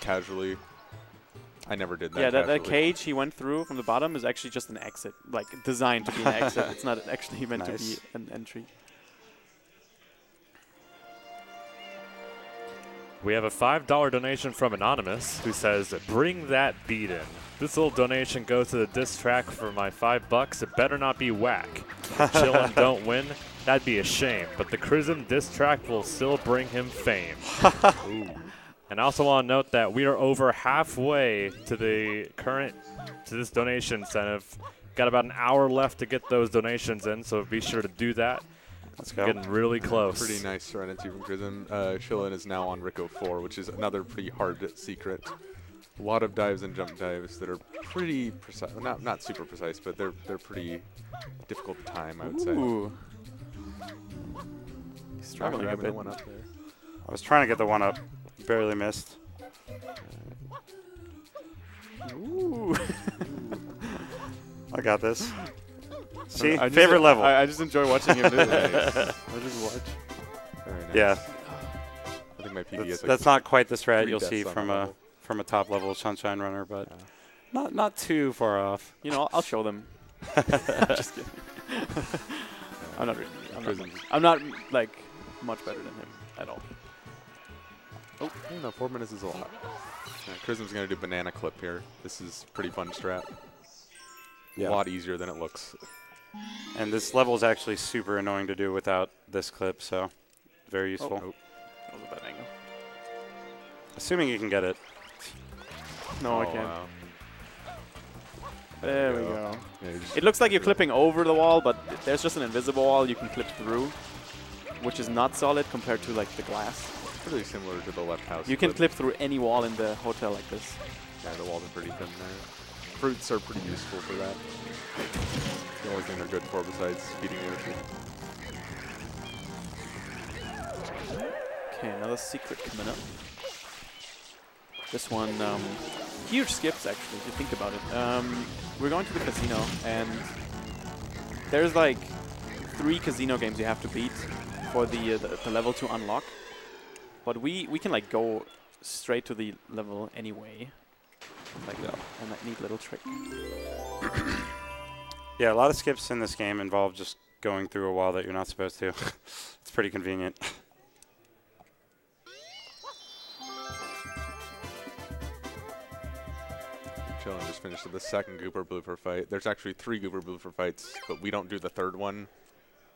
casually. I never did that. Yeah, that cage he went through from the bottom is actually just an exit, like designed to be an exit. It's not actually meant to be an entry. We have a $5 donation from Anonymous who says, bring that beat in. This little donation goes to the diss track for my $5. It better not be whack. If Chillin' don't win, that'd be a shame. But the Chrism diss track will still bring him fame. Ooh. And I also want to note that we are over halfway to this donation incentive. Got about an hour left to get those donations in, so be sure to do that. Let's go. Getting really close. Pretty nice serenity from Chrism. Chillin' is now on Rico 4, which is another pretty hard secret. A lot of dives and jump dives that are pretty precise. Well, not super precise, but they're pretty difficult to time, I would Ooh. say. Struggling a bit. One up there. I was trying to get the one up. Barely missed. Ooh. I got this. See? I Favorite level. I just enjoy watching him do it. I just watch. Very nice. Yeah. I think my PB is That's not quite the strat 3 you'll deaths see on from the a level. top level Sunshine Runner, but not too far off. You know, I'll show them. Just kidding. I'm not really. I'm not like much better than him at all. Oh, I don't know, 4 minutes is a lot. Yeah, Chrism's going to do banana clip here. This is pretty fun strat. Yeah. A lot easier than it looks. And this level is actually super annoying to do without this clip, so very useful. Oh. That was a bad angle. Assuming you can get it. No, I can't. Wow. There we go. Yeah, you just It looks like you're clipping over the wall, but there's just an invisible wall you can clip through, which is not solid compared to like the glass. really similar to the left house. You can clip through any wall in the hotel like this. Yeah, the walls are pretty thin there. Fruits are pretty useful for that. The only thing they're good for besides feeding Yoshi. Okay, another secret coming up. This one, huge skips actually, if you think about it. We're going to the casino, and there's like 3 casino games you have to beat for the level to unlock. But we can like go straight to the level anyway, like that, and that neat little trick. Yeah, a lot of skips in this game involve just going through a wall that you're not supposed to. It's pretty convenient. Chillin' just finished the second Gooper Blooper fight. There's actually 3 Gooper Blooper fights, but we don't do the third one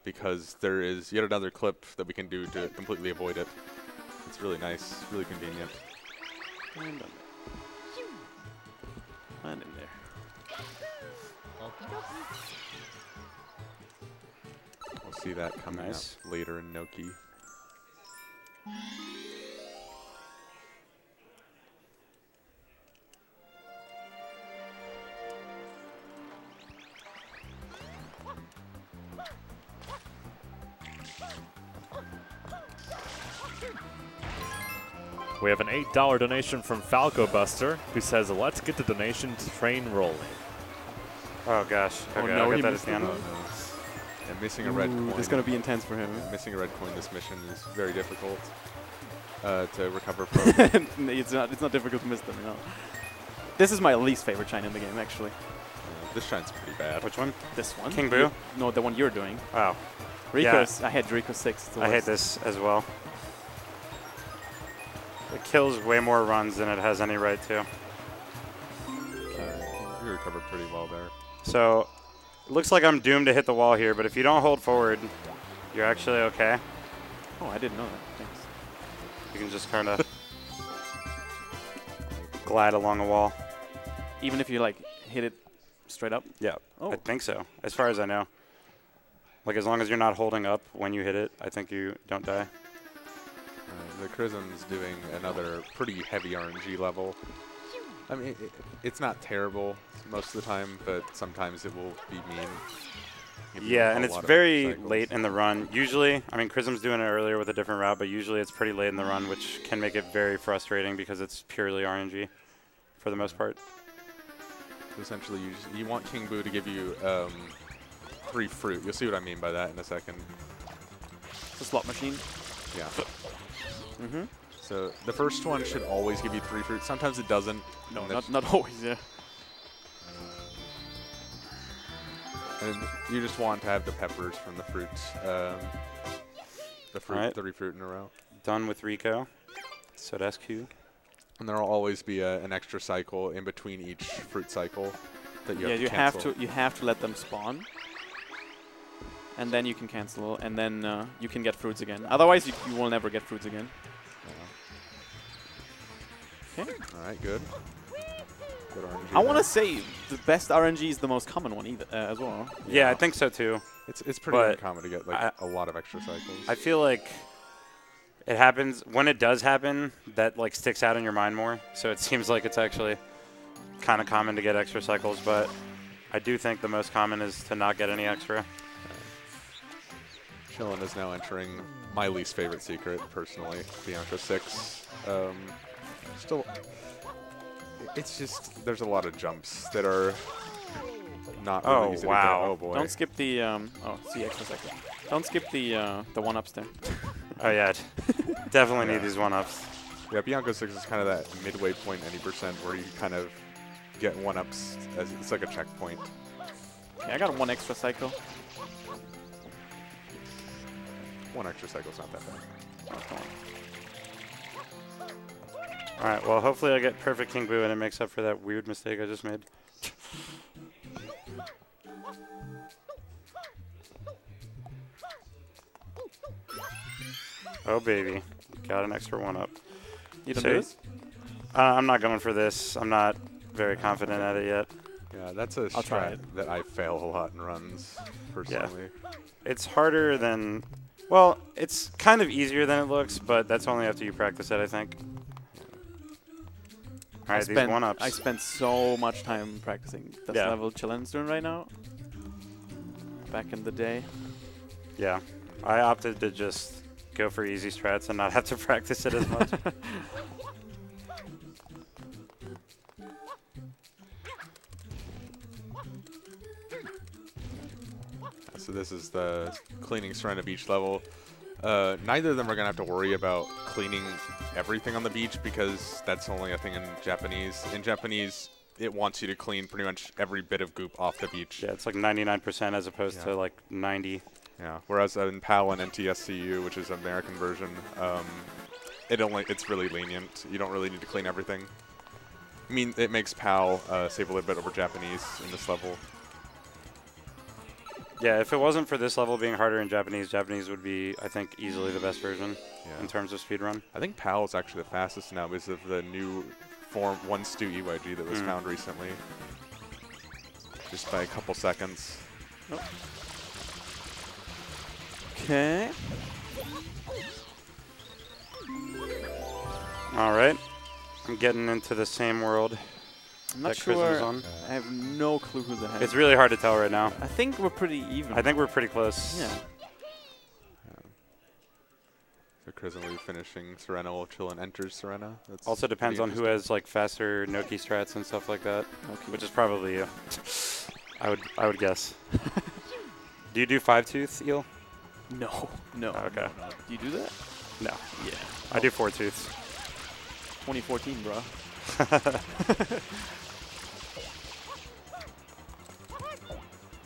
because there is yet another clip that we can do to completely avoid it. It's really nice, really convenient. And in there. We'll see that coming Nice. up later in Noki. We have an $8 donation from Falco Buster, who says, "Let's get the donation train rolling." Oh gosh. Oh, Okay, no, I'll he get that at missed the it. end. And missing a red coin. This is going to be intense for him. Missing a red coin this mission is very difficult to recover from. It's not difficult to miss them, no. This is my least favorite shine in the game, actually. This shine's pretty bad. Which one? This one. King Boo? No, the one you're doing. Wow. Rico's. I had Rico 6. It's the I hate worst. this as well. It kills way more runs than it has any right to. You recovered pretty well there. So, it looks like I'm doomed to hit the wall here, but if you don't hold forward, you're actually okay. Oh, I didn't know that. Thanks. You can just kind of glide along a wall. Even if you like hit it straight up. Yeah, Oh. I think so, as far as I know. Like, as long as you're not holding up when you hit it, I think you don't die. The Chrism's doing another pretty heavy RNG level. I mean, it's not terrible most of the time, but sometimes it will be mean. Give you Yeah, a and it's lot of very cycles. late in the run. Usually, I mean, Chrism's doing it earlier with a different route, but usually it's pretty late in the run, which can make it very frustrating because it's purely RNG for the most part. So essentially, you want King Boo to give you free fruit. You'll see what I mean by that in a second. It's a slot machine. Yeah. Mm-hmm. So the first one should always give you 3 fruit. Sometimes it doesn't. No, and not always, yeah. And you just want to have the peppers from the fruits. The fruit, Alright. 3 fruit in a row. Done with Rico. So that's cute. And there will always be an extra cycle in between each fruit cycle that you have to cancel. You have to let them spawn. And then you can cancel, and then you can get fruits again. Otherwise, you will never get fruits again. Okay. All right, good. Good RNG. I want to say the best RNG is the most common one either, as well. Yeah, I think so too. It's pretty uncommon to get like a lot of extra cycles. I feel like it happens when it does happen. That like sticks out in your mind more. So it seems like it's actually kind of common to get extra cycles, but I do think the most common is to not get any extra. Chillin is now entering my least favorite secret, personally, Bianca 6. Still, it's just, there's a lot of jumps that are not really easy to get. Oh, boy. Don't skip the, see extra cycle. Don't skip the one-ups there. Oh, yeah. Definitely need these one-ups. Yeah, Bianca 6 is kind of that midway point, any percent, where you kind of get one-ups. It's like a checkpoint. Okay, I got one extra cycle. One extra cycle's not that bad. Oh, come on. Alright, well, hopefully I get perfect King Boo and it makes up for that weird mistake I just made. Oh, baby. Got an extra one-up. You don't do this? I'm not going for this. I'm not very confident at it yet. Yeah, that's a strat that I fail a lot in runs, personally. Yeah. It's harder than... Well, it's kind of easier than it looks, but that's only after you practice it, I think. All right, these one-ups. I spent so much time practicing this level Chillindude's doing right now. Back in the day. Yeah, I opted to just go for easy strats and not have to practice it as much. So this is the cleaning Serena Beach level. Neither of them are going to have to worry about cleaning everything on the beach because that's only a thing in Japanese. In Japanese, it wants you to clean pretty much every bit of goop off the beach. Yeah, it's like 99% as opposed to like 90. Yeah, whereas in PAL and NTSCU, which is an American version, it's really lenient. You don't really need to clean everything. I mean, it makes PAL save a little bit over Japanese in this level. Yeah, if it wasn't for this level being harder in Japanese, Japanese would be, I think, easily the best version in terms of speedrun. I think PAL is actually the fastest now because of the new form 1-stu EYG that was found recently. Just by a couple seconds. Oh. Okay. All right. I'm getting into the same world. I'm not sure. I have no clue who's ahead. It's really hard to tell right now. I think we're pretty even. I think we're pretty close. Yeah. So Chrism will be finishing Serena while Chillin enters Serena. That's also depends on who has like faster Noki strats and stuff like that, which is probably you. I would guess. Do you do 5-tooth, Eel? No. No. Oh, okay. No. Do you do that? No. Yeah. I do 4-tooths. 2014, bro.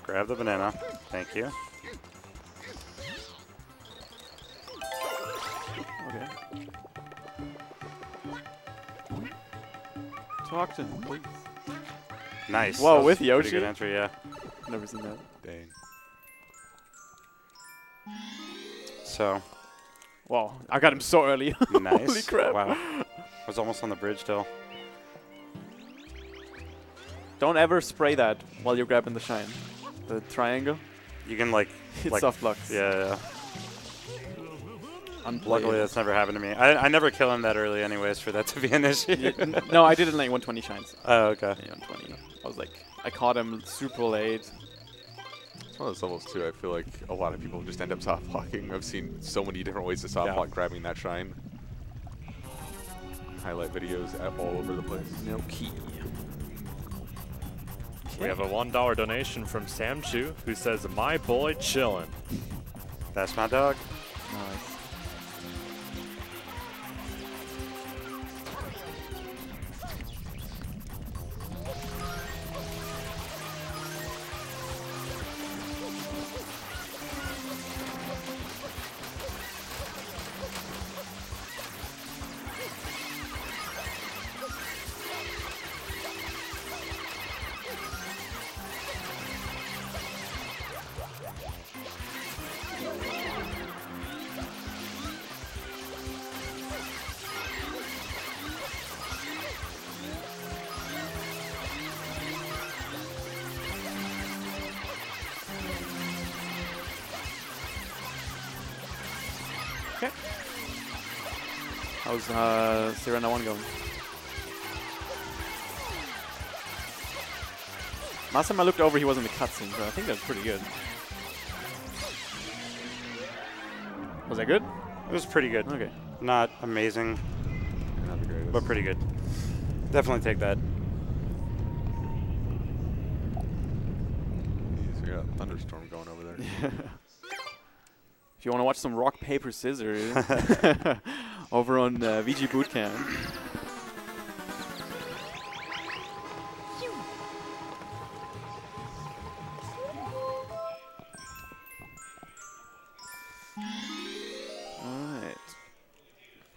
Grab the banana. Thank you. Okay. Talk to him, please. Nice. Whoa, with Yoshi? Pretty good entry, yeah. Never seen that. Dang. So. Wow, I got him so early. Nice. Holy crap. Wow. I was almost on the bridge still. Don't ever spray that while you're grabbing the shine. The triangle. You can like... It's soft blocks. Yeah. Luckily, that's never happened to me. I never kill him that early anyways for that to be an issue. No, I did it in like 120 shines. Oh, okay. Yeah, 120. I was like, I caught him super late. It's one of those levels, too. I feel like a lot of people just end up soft blocking. I've seen so many different ways to soft block grabbing that shine. Highlight videos all over the place. No key. We have a $1 donation from Sam Chu, who says, "My boy chillin'." That's my dog. Nice. Okay. How's Sirena 1 going? Last time I looked over, he was in the cutscene, so I think that's pretty good. Was that good? It was pretty good. Okay. Not amazing, Not the greatest. but pretty good. Definitely take that. Jeez, we got a thunderstorm going over there. If you want to watch some rock, paper, scissors over on VG Bootcamp.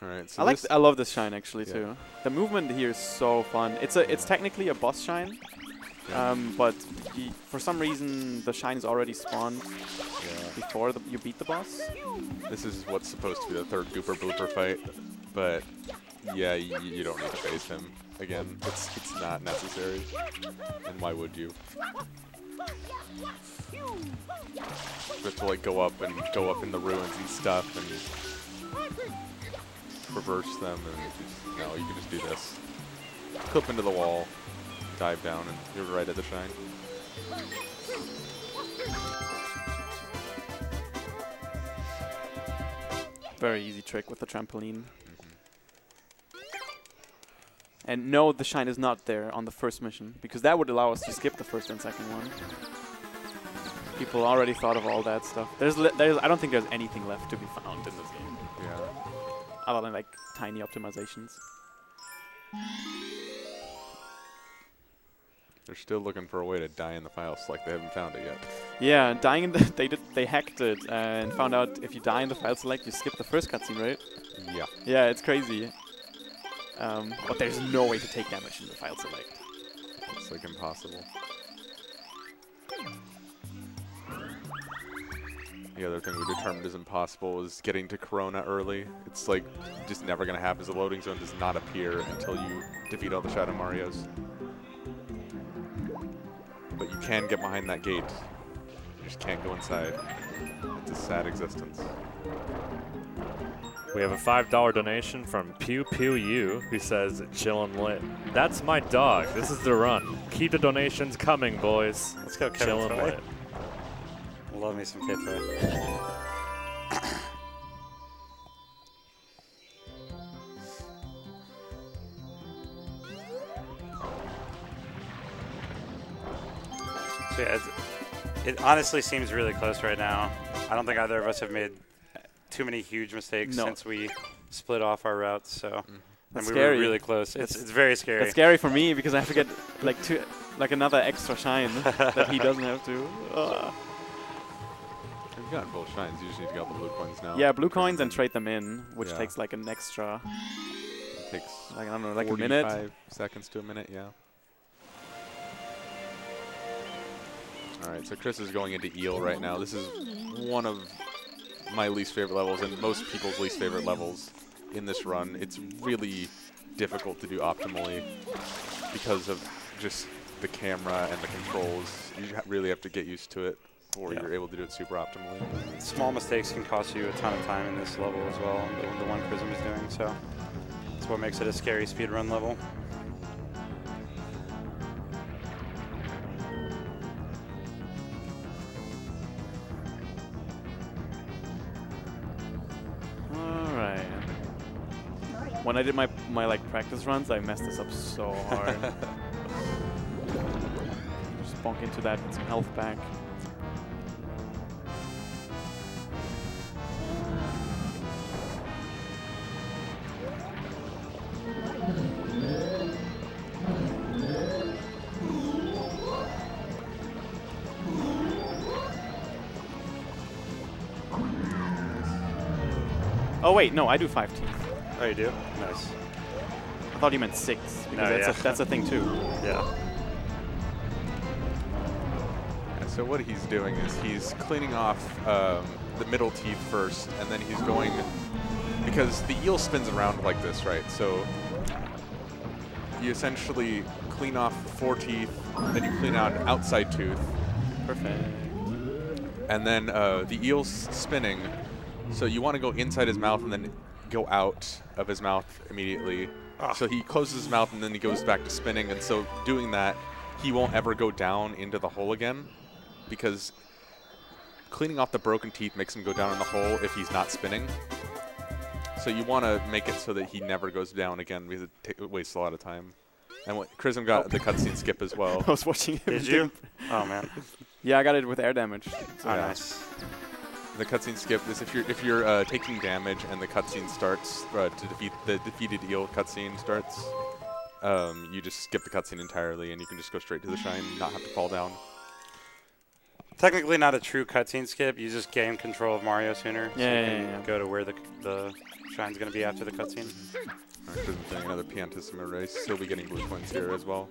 Alright, so I love this shine actually too. The movement here is so fun. It's technically a boss shine, but for some reason the shine is already spawned before you beat the boss. this is what's supposed to be the third Gooper Blooper fight, but yeah, you don't need to face him again. It's not necessary, and why would you? But to like go up in the ruins and stuff and reverse them, and just, no, you can just do this. Clip into the wall, dive down, and you're right at the shine. Very easy trick with the trampoline. And no, the shine is not there on the first mission, because that would allow us to skip the first and second one. People already thought of all that stuff. I don't think there's anything left to be found in this game. Yeah. Other than like tiny optimizations. They're still looking for a way to die in the file select. They haven't found it yet. Yeah, dying in they hacked it and found out if you die in the file select, you skip the first cutscene, right? Yeah. Yeah, it's crazy. But there's no way to take damage in the file select. It's like impossible. The other thing we determined is impossible is getting to Corona early. It's like just never going to happen. The loading zone does not appear until you defeat all the Shadow Marios. But you can get behind that gate. You just can't go inside. It's a sad existence. We have a $5 donation from Pew Pew You, who says, "Chillin' lit. That's my dog. This is the run. Keep the donations coming, boys. Let's go, Kevin Chillin' Toy. lit." Love me some K-Toy. So yeah, it honestly seems really close right now. I don't think either of us have made too many huge mistakes since we split off our routes. So and we were really close. It's very scary. It's scary for me because I have to get like another extra shine that he doesn't have to. You've gotten both shines. You just need to get all the blue coins now. Yeah, blue coins and trade them in, which takes like an extra. It takes like I don't know, like a minute. 45 seconds to a minute. Yeah. All right, so Chris is going into Eel right now. This is one of my least favorite levels and most people's least favorite levels in this run. It's really difficult to do optimally because of just the camera and the controls. You really have to get used to it before you're able to do it super optimally. Small mistakes can cost you a ton of time in this level as well, the one Chrism is doing, so that's what makes it a scary speedrun level. When I did my like practice runs, I messed this up so hard. Just bonk into that with some health back. Oh wait, no, I do 5 teeth. Oh, you do? Nice. I thought you meant 6, because that's a thing too. Yeah. So what he's doing is he's cleaning off the middle teeth first, and then he's going, because the eel spins around like this, right? So you essentially clean off 4 teeth, then you clean out an outside tooth. Perfect. And then the eel's spinning, So you want to go inside his mouth and then go out of his mouth immediately. So he closes his mouth and then he goes back to spinning. And so doing that, he won't ever go down into the hole again, because cleaning off the broken teeth makes him go down in the hole if he's not spinning. So you want to make it so that he never goes down again, because it wastes a lot of time. And Chrism got the cutscene skip as well. I was watching him. Did you? Oh, man. Yeah, I got it with air damage. So nice. The cutscene skip is if you're taking damage and the cutscene starts to defeat the defeated eel cutscene starts, you just skip the cutscene entirely and you can just go straight to the shine and not have to fall down. Technically not a true cutscene skip. You just gain control of Mario sooner. Yeah, so you yeah, can go to where the shine's going to be after the cutscene. Chrism's doing another Piantissima race. He'll be getting blue points here as well.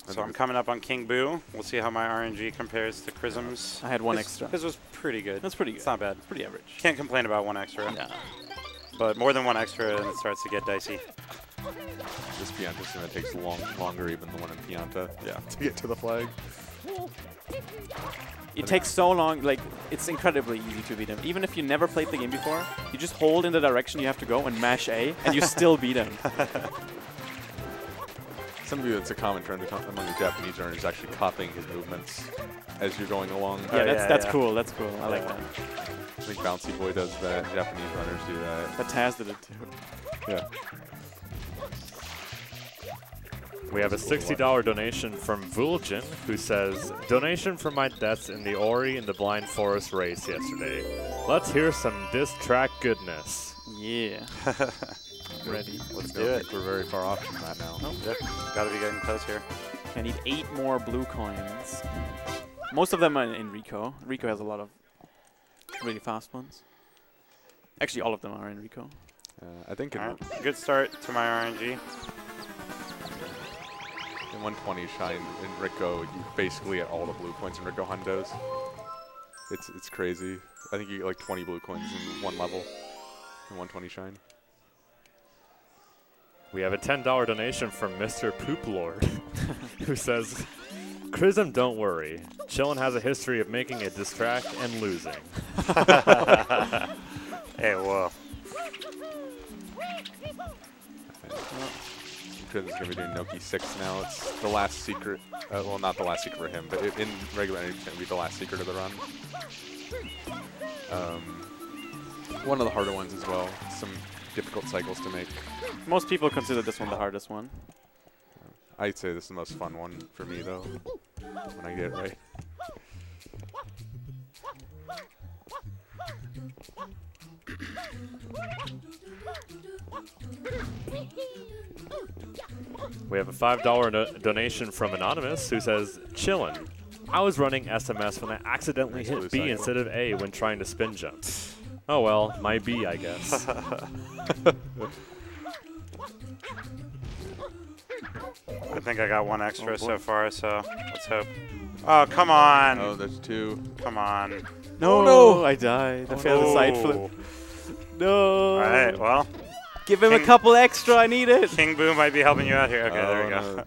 So I'm coming up on King Boo. We'll see how my RNG compares to Chrism's. I had one extra. His was pretty good. That's pretty good. It's not bad. Pretty average. Can't complain about one extra. Yeah. But more than one extra, and it starts to get dicey. This Piantissima takes longer even than the one in Pianta. Yeah, to get to the flag. It takes so long, like, it's incredibly easy to beat him. Even if you never played the game before, you just hold in the direction you have to go and mash A, and you still beat him. Somebody that's a common trend among the Japanese runners, actually copying his movements as you're going along. Yeah, that's cool. That's cool. I like that. I think Bouncy Boy does that. Japanese runners do that. But Taz did it too. Yeah. We have a $60 donation from Vulgin, who says, donation for my deaths in the Ori and the Blind Forest race yesterday. Let's hear some diss track goodness. Yeah. Ready. Let's do it. We're very far off from that now. Nope. Yep. Got to be getting close here. I need 8 more blue coins. Most of them are in Rico. Rico has a lot of really fast ones. Actually, all of them are in Rico. I think good start to my RNG. In 120 shine in Rico, you basically get all the blue coins in Rico Hundos. It's crazy. I think you get like 20 blue coins in one level in 120 shine. We have a $10 donation from Mr. Poop Lord, who says, Chrism, don't worry. Chillin' has a history of making a diss track and losing. Hey, whoa. Chrism's going to be doing Noki 6 now. It's the last secret. Well, not the last secret for him, but in regular energy, it's going to be the last secret of the run. One of the harder ones as well. Some difficult cycles to make. Most people consider this one the hardest one. I'd say this is the most fun one for me, though, when I get it right. We have a $5 donation from Anonymous, who says, Chillin'. I was running SMS when I accidentally hit B instead of A when trying to spin jump. Oh well, my B, I guess. I think I got one extra so far, so let's hope. Oh, come on. Oh, there's 2. Come on. No, I died. I failed the side flip. No. All right, well. Give him a couple extra. I need it. King Boo might be helping you out here. Okay, there we go. No.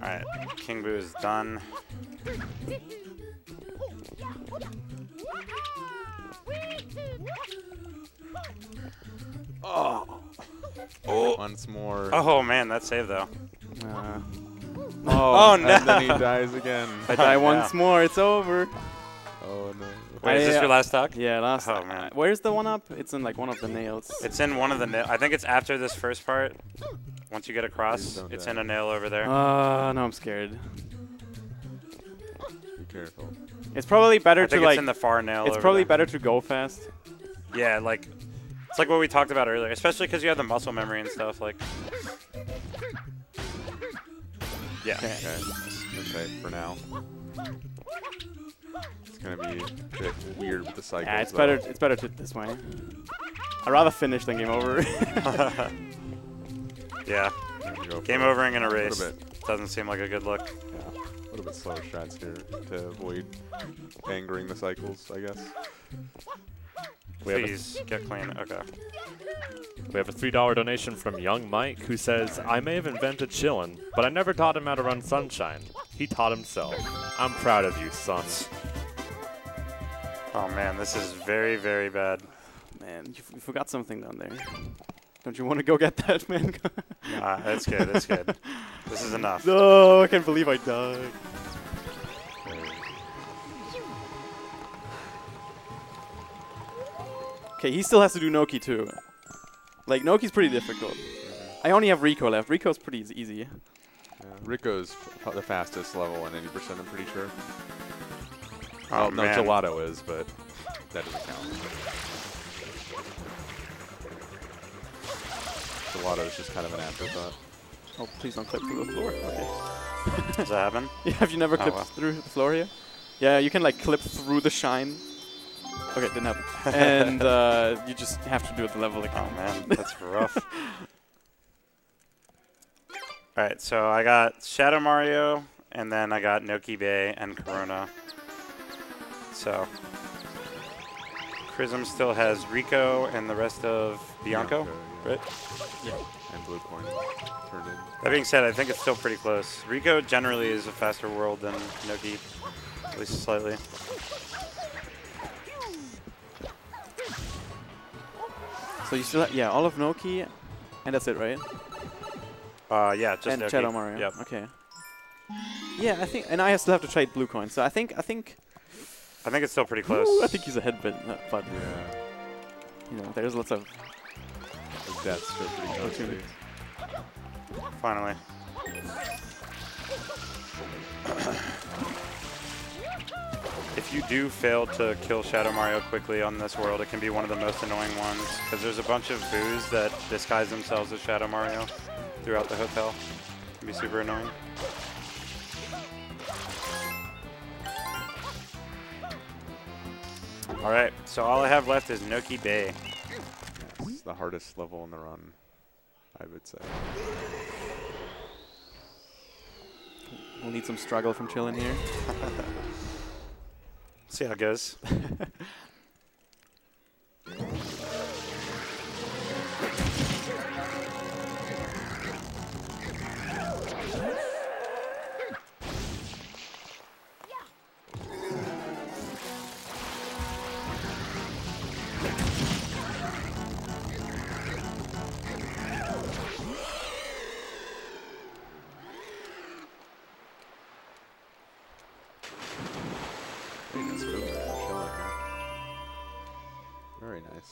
All right, King Boo is done. Once more. Oh man, that save though. Oh no! And then he dies again. If I die once more, it's over. Oh no. Wait, is this your last talk? Yeah, last. Oh man. Where's the one up? It's in like one of the nails. It's in one of the nails. I think it's after this first part. Once you get across, it's in a nail over there. No, I'm scared. Be careful. It's probably better I think to it's like. in the far nail. It's over probably there. better to go fast. Yeah, like it's like what we talked about earlier, especially because you have the muscle memory and stuff. Like. Yeah. Okay. Okay, for now. It's gonna be a bit weird with the cycles. Yeah, it's though. better. It's better to this way. I'd rather finish than game over. Yeah. Game overing in a race doesn't seem like a good look. Yeah. A little bit slower strats here to avoid angering the cycles, I guess. Please get clean. Okay. We have a $3 donation from Young Mike, who says, I may have invented chillin', but I never taught him how to run Sunshine. He taught himself. I'm proud of you, son. Oh man, this is very, very bad. Man, you forgot something down there. Don't you want to go get that, man? Nah, that's good. That's good. This is enough. No, I can't believe I died. Okay, he still has to do Noki too. Like, Noki's pretty difficult. I only have Rico left. Rico's pretty easy. Yeah, Rico's the fastest level in 80%, I'm pretty sure. Oh, no, man. Gelato is, but that doesn't count. Gelato is just kind of an afterthought. Oh, please don't clip through the floor. Okay. Does that happen? Yeah, have you never clipped through the floor here? Yeah, you can like clip through the shine. Okay, didn't happen. And you just have to do it the level again. Oh man, that's rough. Alright, so I got Shadow Mario, and then I got Noki Bay and Corona. So, Chrism still has Rico and the rest of Bianco, yeah. right? Yeah. And Blue Coin turned in. That being said, I think it's still pretty close. Rico generally is a faster world than Noki, at least slightly. So you still have, yeah, all of Noki, and that's it, right? Yeah, just and Noki. Shadow Mario. Yep. Okay. Yeah, I think, and I still have to trade Blue Coin. So I think it's still pretty close. I think he's ahead, but Yeah. you know, there's lots of The deaths are pretty close. too. Finally. If you do fail to kill Shadow Mario quickly on this world, it can be one of the most annoying ones, because there's a bunch of boos that disguise themselves as Shadow Mario throughout the hotel. It can be super annoying. Alright, so all I have left is Noki Bay. It's the hardest level in the run, I would say. we'll need some struggle from Chillin' here. See how it goes. Very nice movement from Chillindude here. Very nice.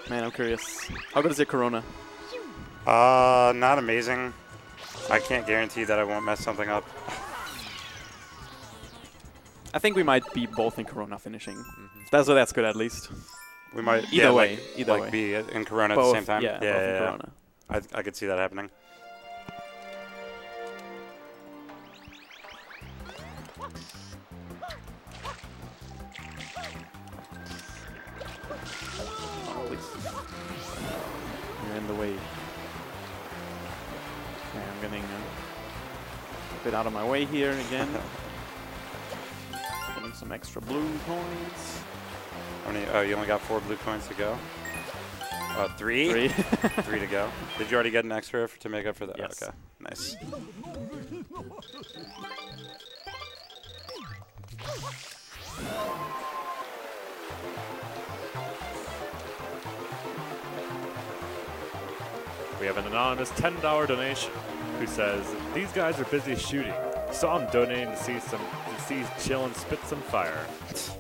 Man, I'm curious. How good is your Corona? Not amazing. I can't guarantee that I won't mess something up. I think we might be both in Corona finishing. That's good at least. We might Either way. be in Corona Both, at the same time. Yeah, both in Corona. I could see that happening. Oh, please. You're in the way. Okay, I'm getting a bit out of my way here again. Getting some extra blue coins. How many? Oh, you only got 4 blue coins to go. 3? 3 to go. Did you already get an extra to make up for that? Yes. Okay, nice. We have an anonymous $10 donation who says, these guys are busy shooting, so I'm donating to see Chillin' spit some fire.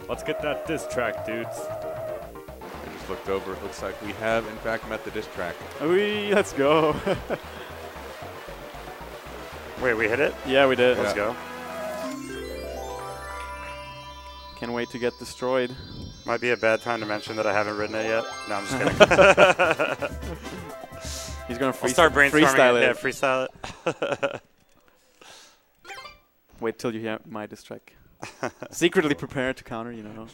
Let's get that diss track, dudes. I just looked over. It looks like we have, in fact, met the diss track. Let's go. Wait, we hit it? Yeah, we did. Let's go. Can't wait to get destroyed. Might be a bad time to mention that I haven't written it yet. No, I'm just kidding. He's gonna start brainstorming. freestyle it. Yeah, freestyle it. Wait till you hear my diss track. Secretly prepared to counter, you know.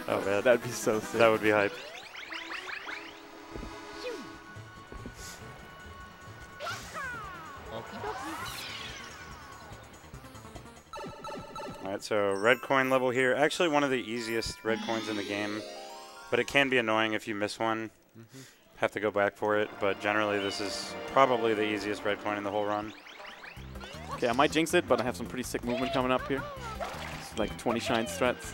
Oh man, That'd be so sick. that would be hype. Alright, so red coin level here. Actually one of the easiest red coins in the game, but it can be annoying if you miss one. Have to go back for it, but generally this is probably the easiest red coin in the whole run. Okay, I might jinx it, but I have some pretty sick movement coming up here. It's like 20 shine strats.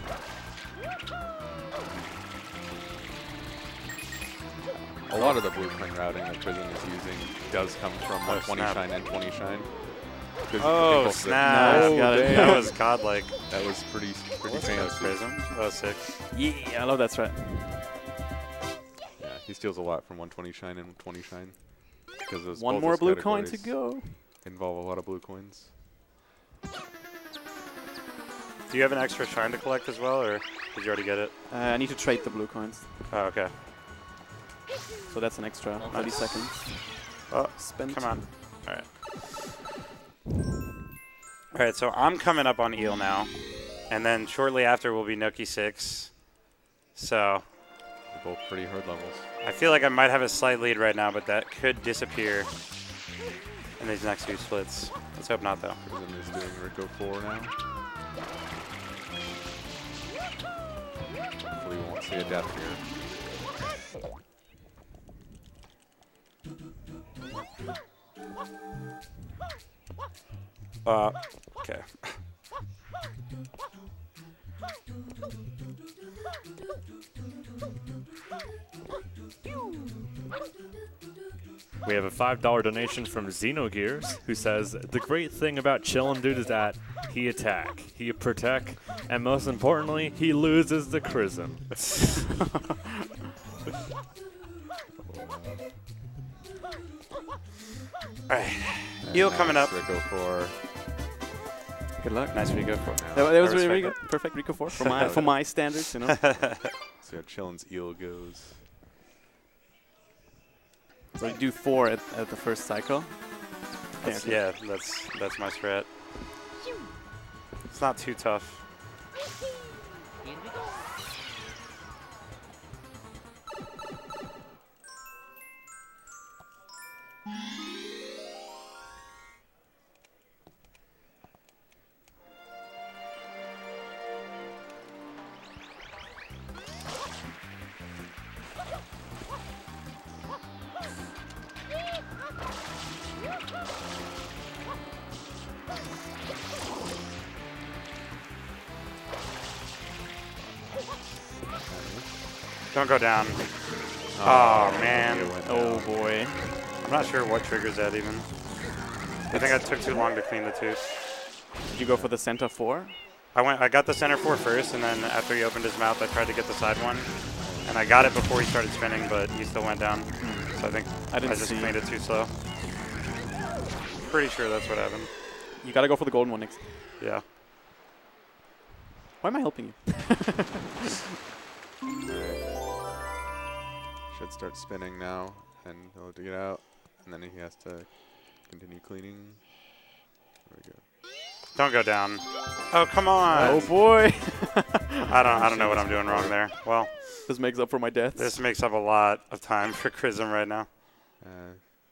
A lot of the blue coin routing that Prism is using does come from 120 snap. shine and 20 shine. Oh, snap. Nice, got it. That was godlike. That was pretty fancy. Prism. That was sick. Yeah, I love that strat. Yeah, he steals a lot from 120 shine and 20 shine. Because those One both more those blue coin to categories go. Involve a lot of blue coins. Do you have an extra shine to collect as well, or did you already get it? I need to trade the blue coins. Oh, okay. So that's an extra 30 seconds. Oh, Spent. come on. All right. All right, so I'm coming up on Eel now, and then shortly after will be Noki 6. So They're both pretty hard levels. I feel like I might have a slight lead right now, but that could disappear in these next few splits. Let's hope not, though. Prism is doing Rico 4 now. Hopefully we won't see a death here. Okay. We have a $5 donation from Xenogears, who says, the great thing about Chillindude is that he attack, he protect, and most importantly, he loses the Chrism. Alright. Eel coming up. Rico 4. Good luck. Nice Rico 4. That was I really, really respect good. Perfect Rico 4 for my standards, you know. See how Chillin's Eel goes. So you do 4 at the first cycle. Yeah, that's my strat. It's not too tough. Don't go down. Oh, man. Oh boy. I'm not sure what triggers that even. I think I took too long to clean the tooth. Did you go for the center 4? I got the center 4 first, and then after he opened his mouth, I tried to get the side one. And I got it before he started spinning, but he still went down. So I think I just cleaned it too slow. Pretty sure that's what happened. You gotta go for the golden one next. Yeah. Why am I helping you? Should start spinning now, and he'll have to get out, and then he has to continue cleaning. There we go. Don't go down. Oh, come on. Oh boy. I don't know what I'm doing wrong there. Well, this makes up for my deaths. this makes up a lot of time for Chrism right now.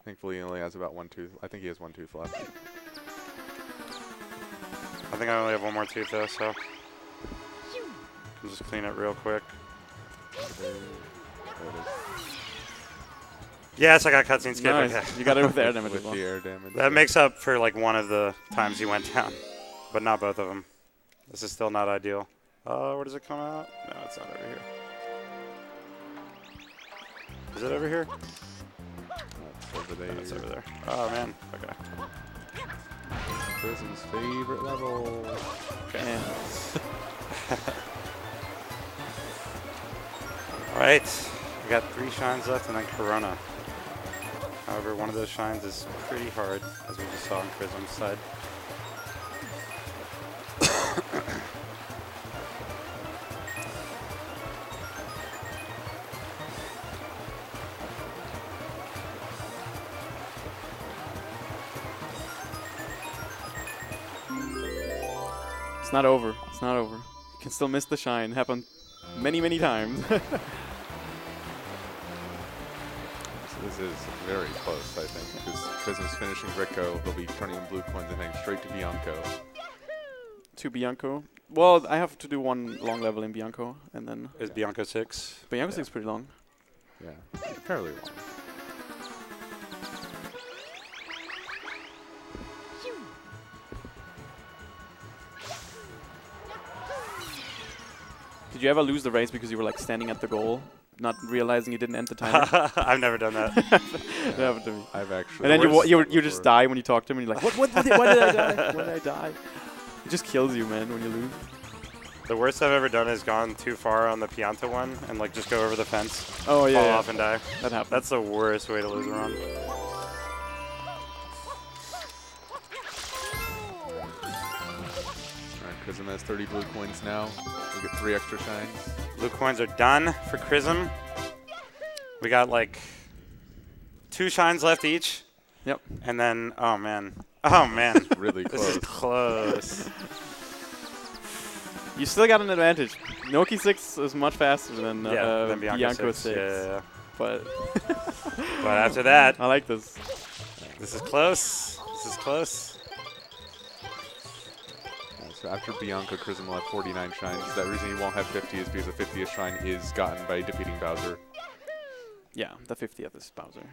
Thankfully, he only has about 1 tooth. I think he has 1 tooth left. I think I only have 1 more tooth though, so I'll just clean it real quick. There it is. Yes, I got cutscene skip. Nice. Okay. You got it with the air damage as With well. the air damage. That makes up for like one of the times he went down, but not both of them. This is still not ideal. Where does it come out? No, it's not over here. Is it over here? Over there. No, it's over there. Oh man. Okay. Prism's favorite level. Okay. Yeah. All right. We got 3 shines left and then Corona. However, one of those shines is pretty hard, as we just saw on Chrism's side. It's not over. It's not over. You can still miss the shine. Happened many, many times. This is very close, I think, because Chrism's finishing Rico. They'll be turning in blue coins and heading straight to Bianco. To Bianco. Well, I have to do one long level in Bianco, and then... Is Bianco 6? Bianco 6 is pretty long. Yeah, fairly long. Did you ever lose the race because you were like standing at the goal, not realizing you didn't end the timer? I've never done that. That happened to me. I've actually. And then you just die when you talk to him, and you're like, why did I die? Why did I die? It just kills you, man, when you lose. The worst I've ever done is gone too far on the Pianta one and like just go over the fence. Oh yeah. Fall off and die. That happens. That's the worst way to lose a run. Alright, Chrism has 30 blue coins now. We get 3 extra shines. Blue coins are done for Chrism. We got like 2 shines left each. Yep. And then, oh man. Oh man. Really close. This is close. You still got an advantage. Noki 6 is much faster than Bianco 6. Yeah. But after that, I like this. This is close. This is close. So after Bianco, Chrism will have 49 shines. That reason he won't have 50 is because the 50th shine is gotten by defeating Bowser. Yeah, the 50th is Bowser.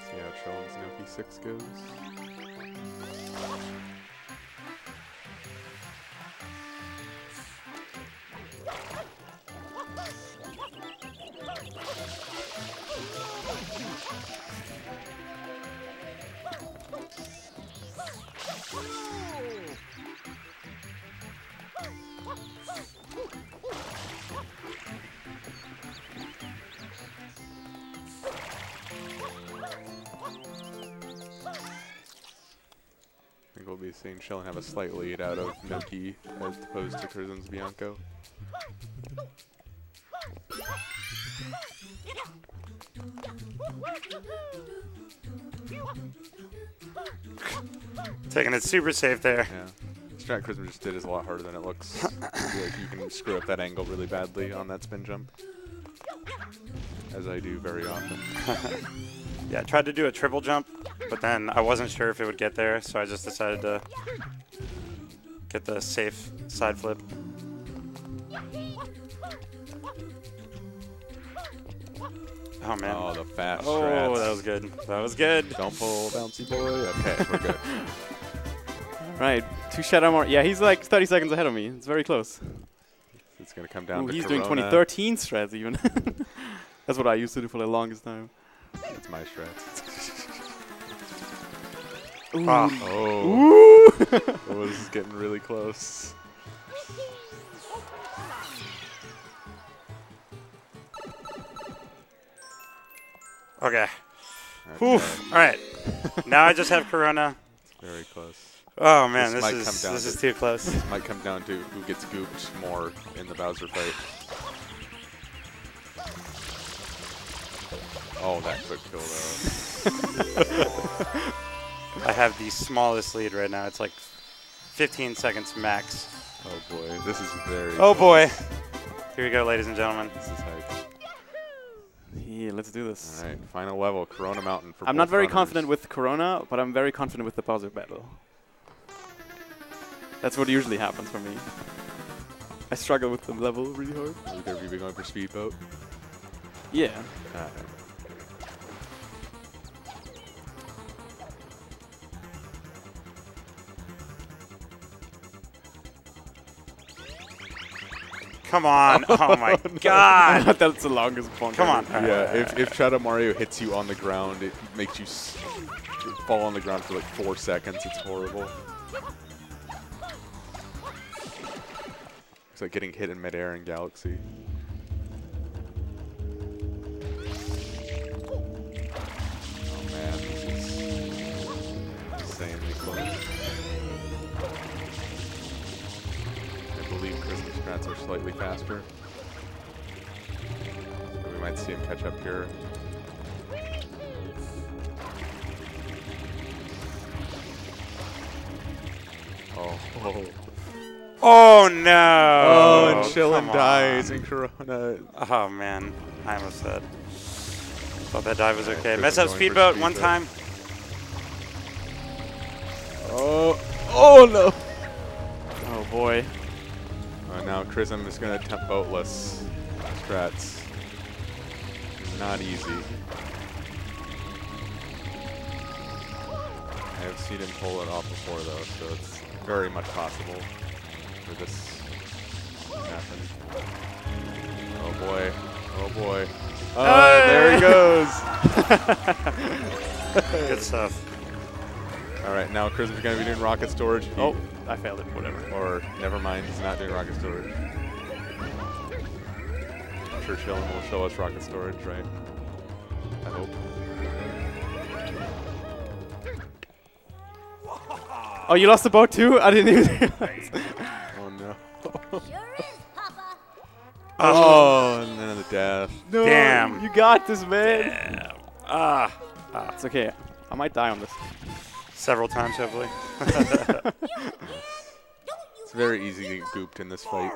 See how Chillin's Noki 6 goes. I think we'll be seeing Chillin have a slight lead out of Noki as opposed to Chrism's Bianco. Taking it super safe there. Yeah. Strat Chrism just did is a lot harder than it looks. I feel like you can screw up that angle really badly on that spin jump. As I do very often. Yeah, I tried to do a triple jump, but then I wasn't sure if it would get there, so I just decided to get the safe side flip. Oh man. Oh, the fast Oh, strats. that was good. That was good. Don't pull, bouncy boy. Okay, we're good. Right, 2 Shadow more. Yeah, he's like 30 seconds ahead of me. It's very close. It's going to come down to He's Corona. doing 2013 strats even. That's what I used to do for the longest time. That's my strats. Ooh. Ah. Oh. Oh, this is getting really close. Okay. Okay. Oof. All right. Now I just have Corona. Very close. Oh man, This might come this down is to- too close. This might come down to who gets gooped more in the Bowser fight. Oh, that quick kill though. I have the smallest lead right now. It's like 15 seconds max. Oh boy, this is very. Oh boy. Here we go, ladies and gentlemen. This is hype. Yeah, let's do this. All right, final level, Corona Mountain for I'm not both very runners. confident with Corona, but I'm very confident with the Bowser battle. That's what usually happens for me. I struggle with the level really hard. Either of you going for Speedboat? Yeah. Alright. Come on. Oh my god. That's the longest point. Come on. Yeah, if Shadow Mario hits you on the ground, it makes you fall on the ground for like 4 seconds. It's horrible. It's like getting hit in midair in Galaxy. astronauts are slightly faster. So we might see him catch up here. Oh. Oh no! Oh, and Chillin dies in Corona. Oh man, I almost said. Thought that dive was okay. Prism Mess up going for speedboat one speedboat. time. Oh no! Oh boy. Now Chrism is going to attempt boatless strats. Not easy. I have seen him pull it off before though, so it's very much possible for this to happen. Oh boy. Oh boy. Oh, there he goes! Good stuff. Alright, now Chrism's going to be doing rocket storage. Oh, I failed it. Whatever. Or, never mind, he's not doing rocket storage. I'm sure Chillin will show us rocket storage, right? I hope. Oh, you lost the boat too? I didn't even realize. Oh no. Sure is, Papa. Oh, and then the death. No, Damn. you got this, man. Damn. It's okay. I might die on this. Several times, hopefully. It's very easy to get gooped in this fight.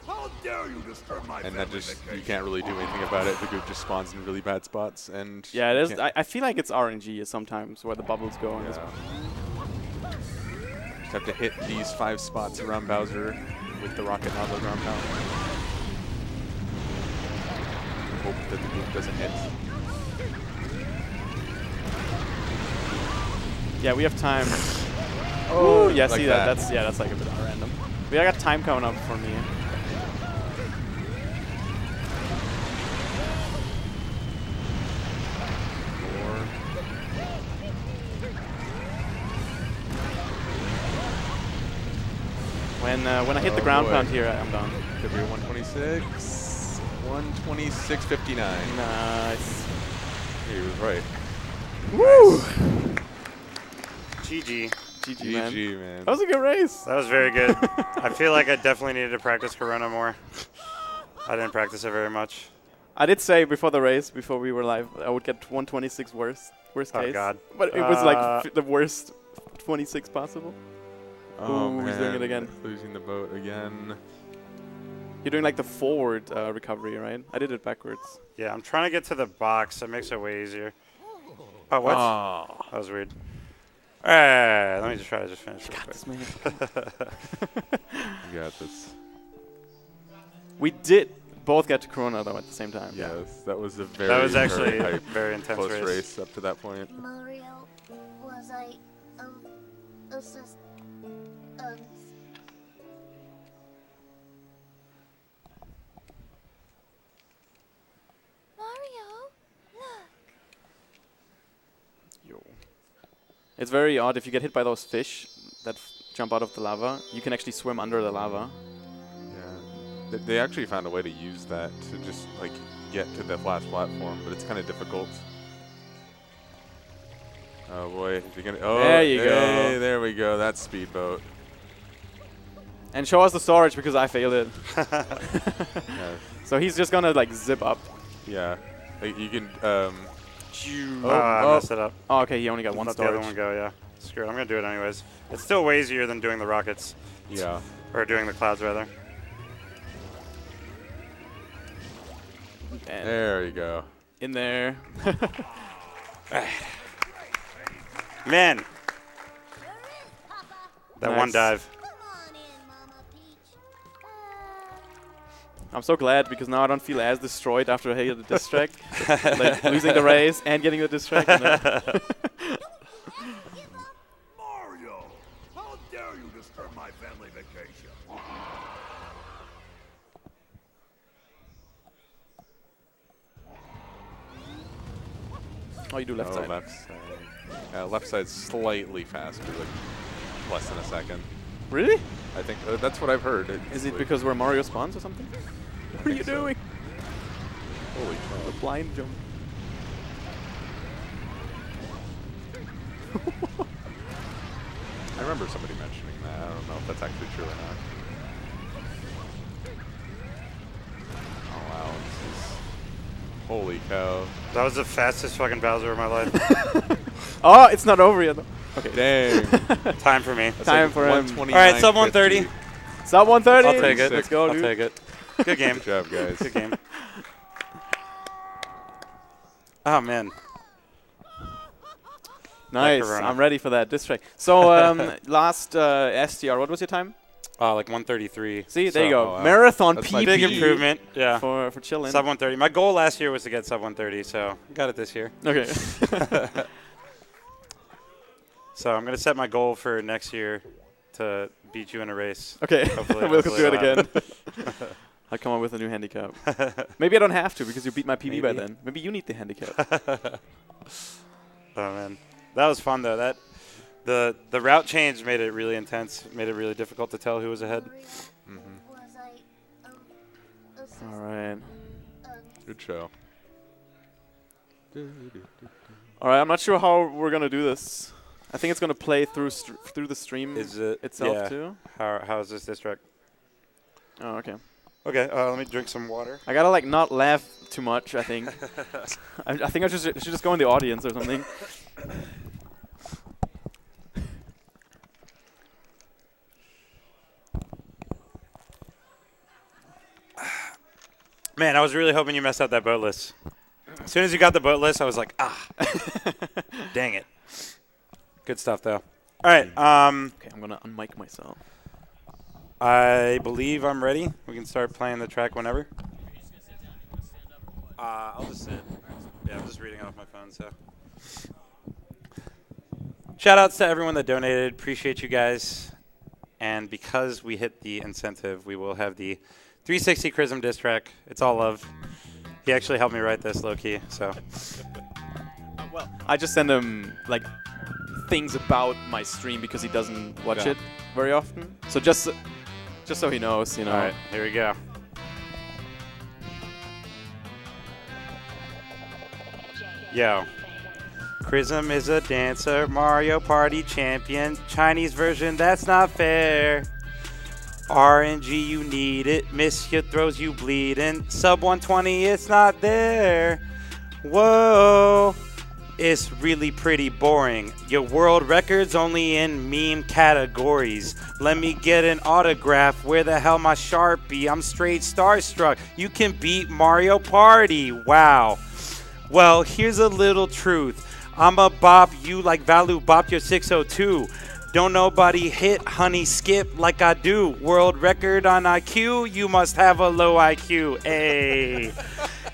How dare you disturb my And that just, you can't really do anything about it. The goop just spawns in really bad spots. And Yeah, it you is. can't- I feel like it's RNG sometimes where the bubbles go on this. Yeah. Just have to hit these 5 spots around Bowser with the rocket nozzle ground pound. Hope that the goop doesn't hit. Yeah, we have time. Oh, Ooh, yeah, like see that? That's like a bit random. We got time coming up for me. When I hit the ground boy. pound here, I'm done. Could be 126. 126.59. Nice. He was right. Woo! GG. GG, man. GG, man. That was a good race. That was very good. I feel like I definitely needed to practice Corona more. I didn't practice it very much. I did say before the race, before we were live, I would get 126 worst Oh, case. God. But it was like the worst 26 possible. Oh, Ooh, man. he's doing it again. Losing the boat again. You're doing like the forward recovery, right? I did it backwards. Yeah, I'm trying to get to the box. That makes it way easier. Oh, what? Oh. That was weird. Alright, let me just try to just finish real quick. This man. You got this. We did both get to Corona though at the same time. Yes, that was a very, That was actually very a hype, very intense close race. race up to that point. Mario, was I assist? Mario, look. Yo. It's very odd if you get hit by those fish that jump out of the lava. You can actually swim under the lava. Yeah, they actually found a way to use that to just like get to the last platform, but it's kind of difficult. Oh boy, is he gonna? Oh, There you hey, go. There we go. That's speedboat. And show us the storage because I failed it. Yeah, So he's just gonna like zip up. yeah. Like, you can. I messed it up. Oh, okay, he only got one Let the other storage. one go, yeah. Screw it, I'm going to do it anyways. It's still way easier than doing the rockets. Yeah. Or doing the clouds, rather. And There you go. in there. Man, Sure is, Papa. that one Nice. dive. Come on in, Mama Peach. I'm so glad because now I don't feel as destroyed after I hit the distract. Like losing the race and getting the distract. You know? Mario, how dare you disturb my family vacation? Oh, you do left side. Left side. Left side's slightly faster, like less than a second. Really? I think that's what I've heard. Is it because we're Mario spawns or something? What are you so. doing? Holy The cow. blind jump. I remember somebody mentioning that. I don't know if that's actually true or not. Holy cow. That was the fastest fucking Bowser of my life. Oh, it's not over yet. Okay. Dang. Time for me. Time for him. All right, sub 130. Sub 130. I'll take it. Let's go, dude. I'll take it. Good game. Good job, guys. Good game. Oh, man. Nice. I'm ready for that diss track. So, last STR, what was your time? Like 133. See, there you go. Marathon That's PB. Big improvement. Yeah. For Chillin'. Sub 130. My goal last year was to get sub 130, so got it this year. Okay. So I'm going to set my goal for next year to beat you in a race. Okay. We'll do it again. I'll come up with a new handicap. Maybe I don't have to because you beat my PB by then. Maybe you need the handicap. Oh, man. That was fun, though. That the route change made it really intense, made it really difficult to tell who was ahead. All right. Good show. All right, I'm not sure how we're going to do this. I think it's going to play through the stream itself, too. How is this diss track? Oh, okay. Okay, let me drink some water. I got to, like, not laugh too much, I think. I think I should just go in the audience or something. Man, I was really hoping you messed up that boat list. As soon as you got the boat list, I was like, dang it. Good stuff, though. All right. Okay, I'm going to unmic myself. I believe I'm ready. We can start playing the track whenever. I'll just sit. Yeah, I'm just reading off my phone, so. Shout-outs to everyone that donated. Appreciate you guys. And because we hit the incentive, we will have the 360Chrism diss track. It's all love. He actually helped me write this low-key, so. Well, I just send him, like, things about my stream because he doesn't watch it very often. So just so he knows, you know. All right, here we go. Yo. Chrism is a dancer, Mario Party champion, Chinese version, that's not fair. RNG, you need it, miss your throws, you bleeding. Sub 120, it's not there. Whoa. It's really pretty boring. Your world record's only in meme categories. Let me get an autograph. Where the hell my Sharpie? I'm straight starstruck. You can beat Mario Party. Wow. Well, here's a little truth. I'ma bop you like Valu bopped your 602. Don't nobody hit Honey Skip like I do. World record on IQ, you must have a low IQ. Hey.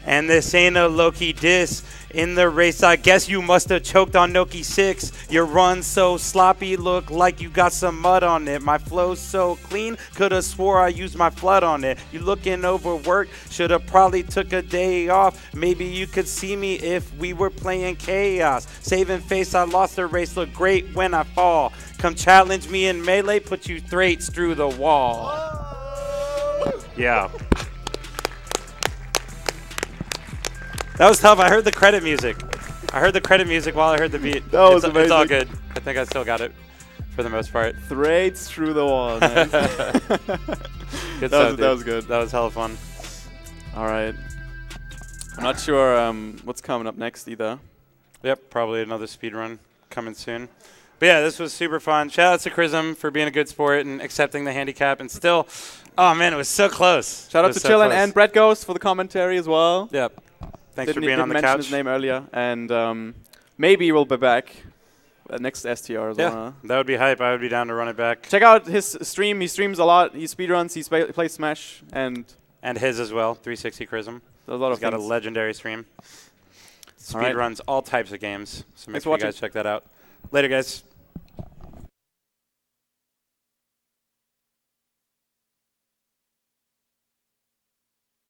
And this ain't a low-key diss. In the race, I guess you must have choked on Noki 6. Your run so sloppy, look like you got some mud on it. My flow's so clean, coulda swore I used my flood on it. You looking overworked, shoulda probably took a day off. Maybe you could see me if we were playing Chaos. Saving face, I lost the race, look great when I fall. Come challenge me in Melee, put you straight through the wall. Yeah. That was tough. I heard the credit music. I heard the credit music while I heard the beat. That was amazing. It's all good. I think I still got it for the most part. Straight through the wall. Nice. Good that was good. That was hella fun. All right. I'm not sure what's coming up next either. Yep, probably another speed run coming soon. But yeah, this was super fun. Shout out to Chrism for being a good sport and accepting the handicap. And still, oh man, it was so close. Shout out to Chillin' and Brett Ghost for the commentary as well. Yep. Thanks for being didn't on the mention couch. His name earlier, and maybe we'll be back at next STR as well. Yeah, that would be hype. I would be down to run it back. Check out his stream. He streams a lot. He speedruns. He plays Smash, and his as well. 360Chrism. A lot of He's got a legendary stream. Speedruns all types of games. So make sure you guys check that out. Later, guys.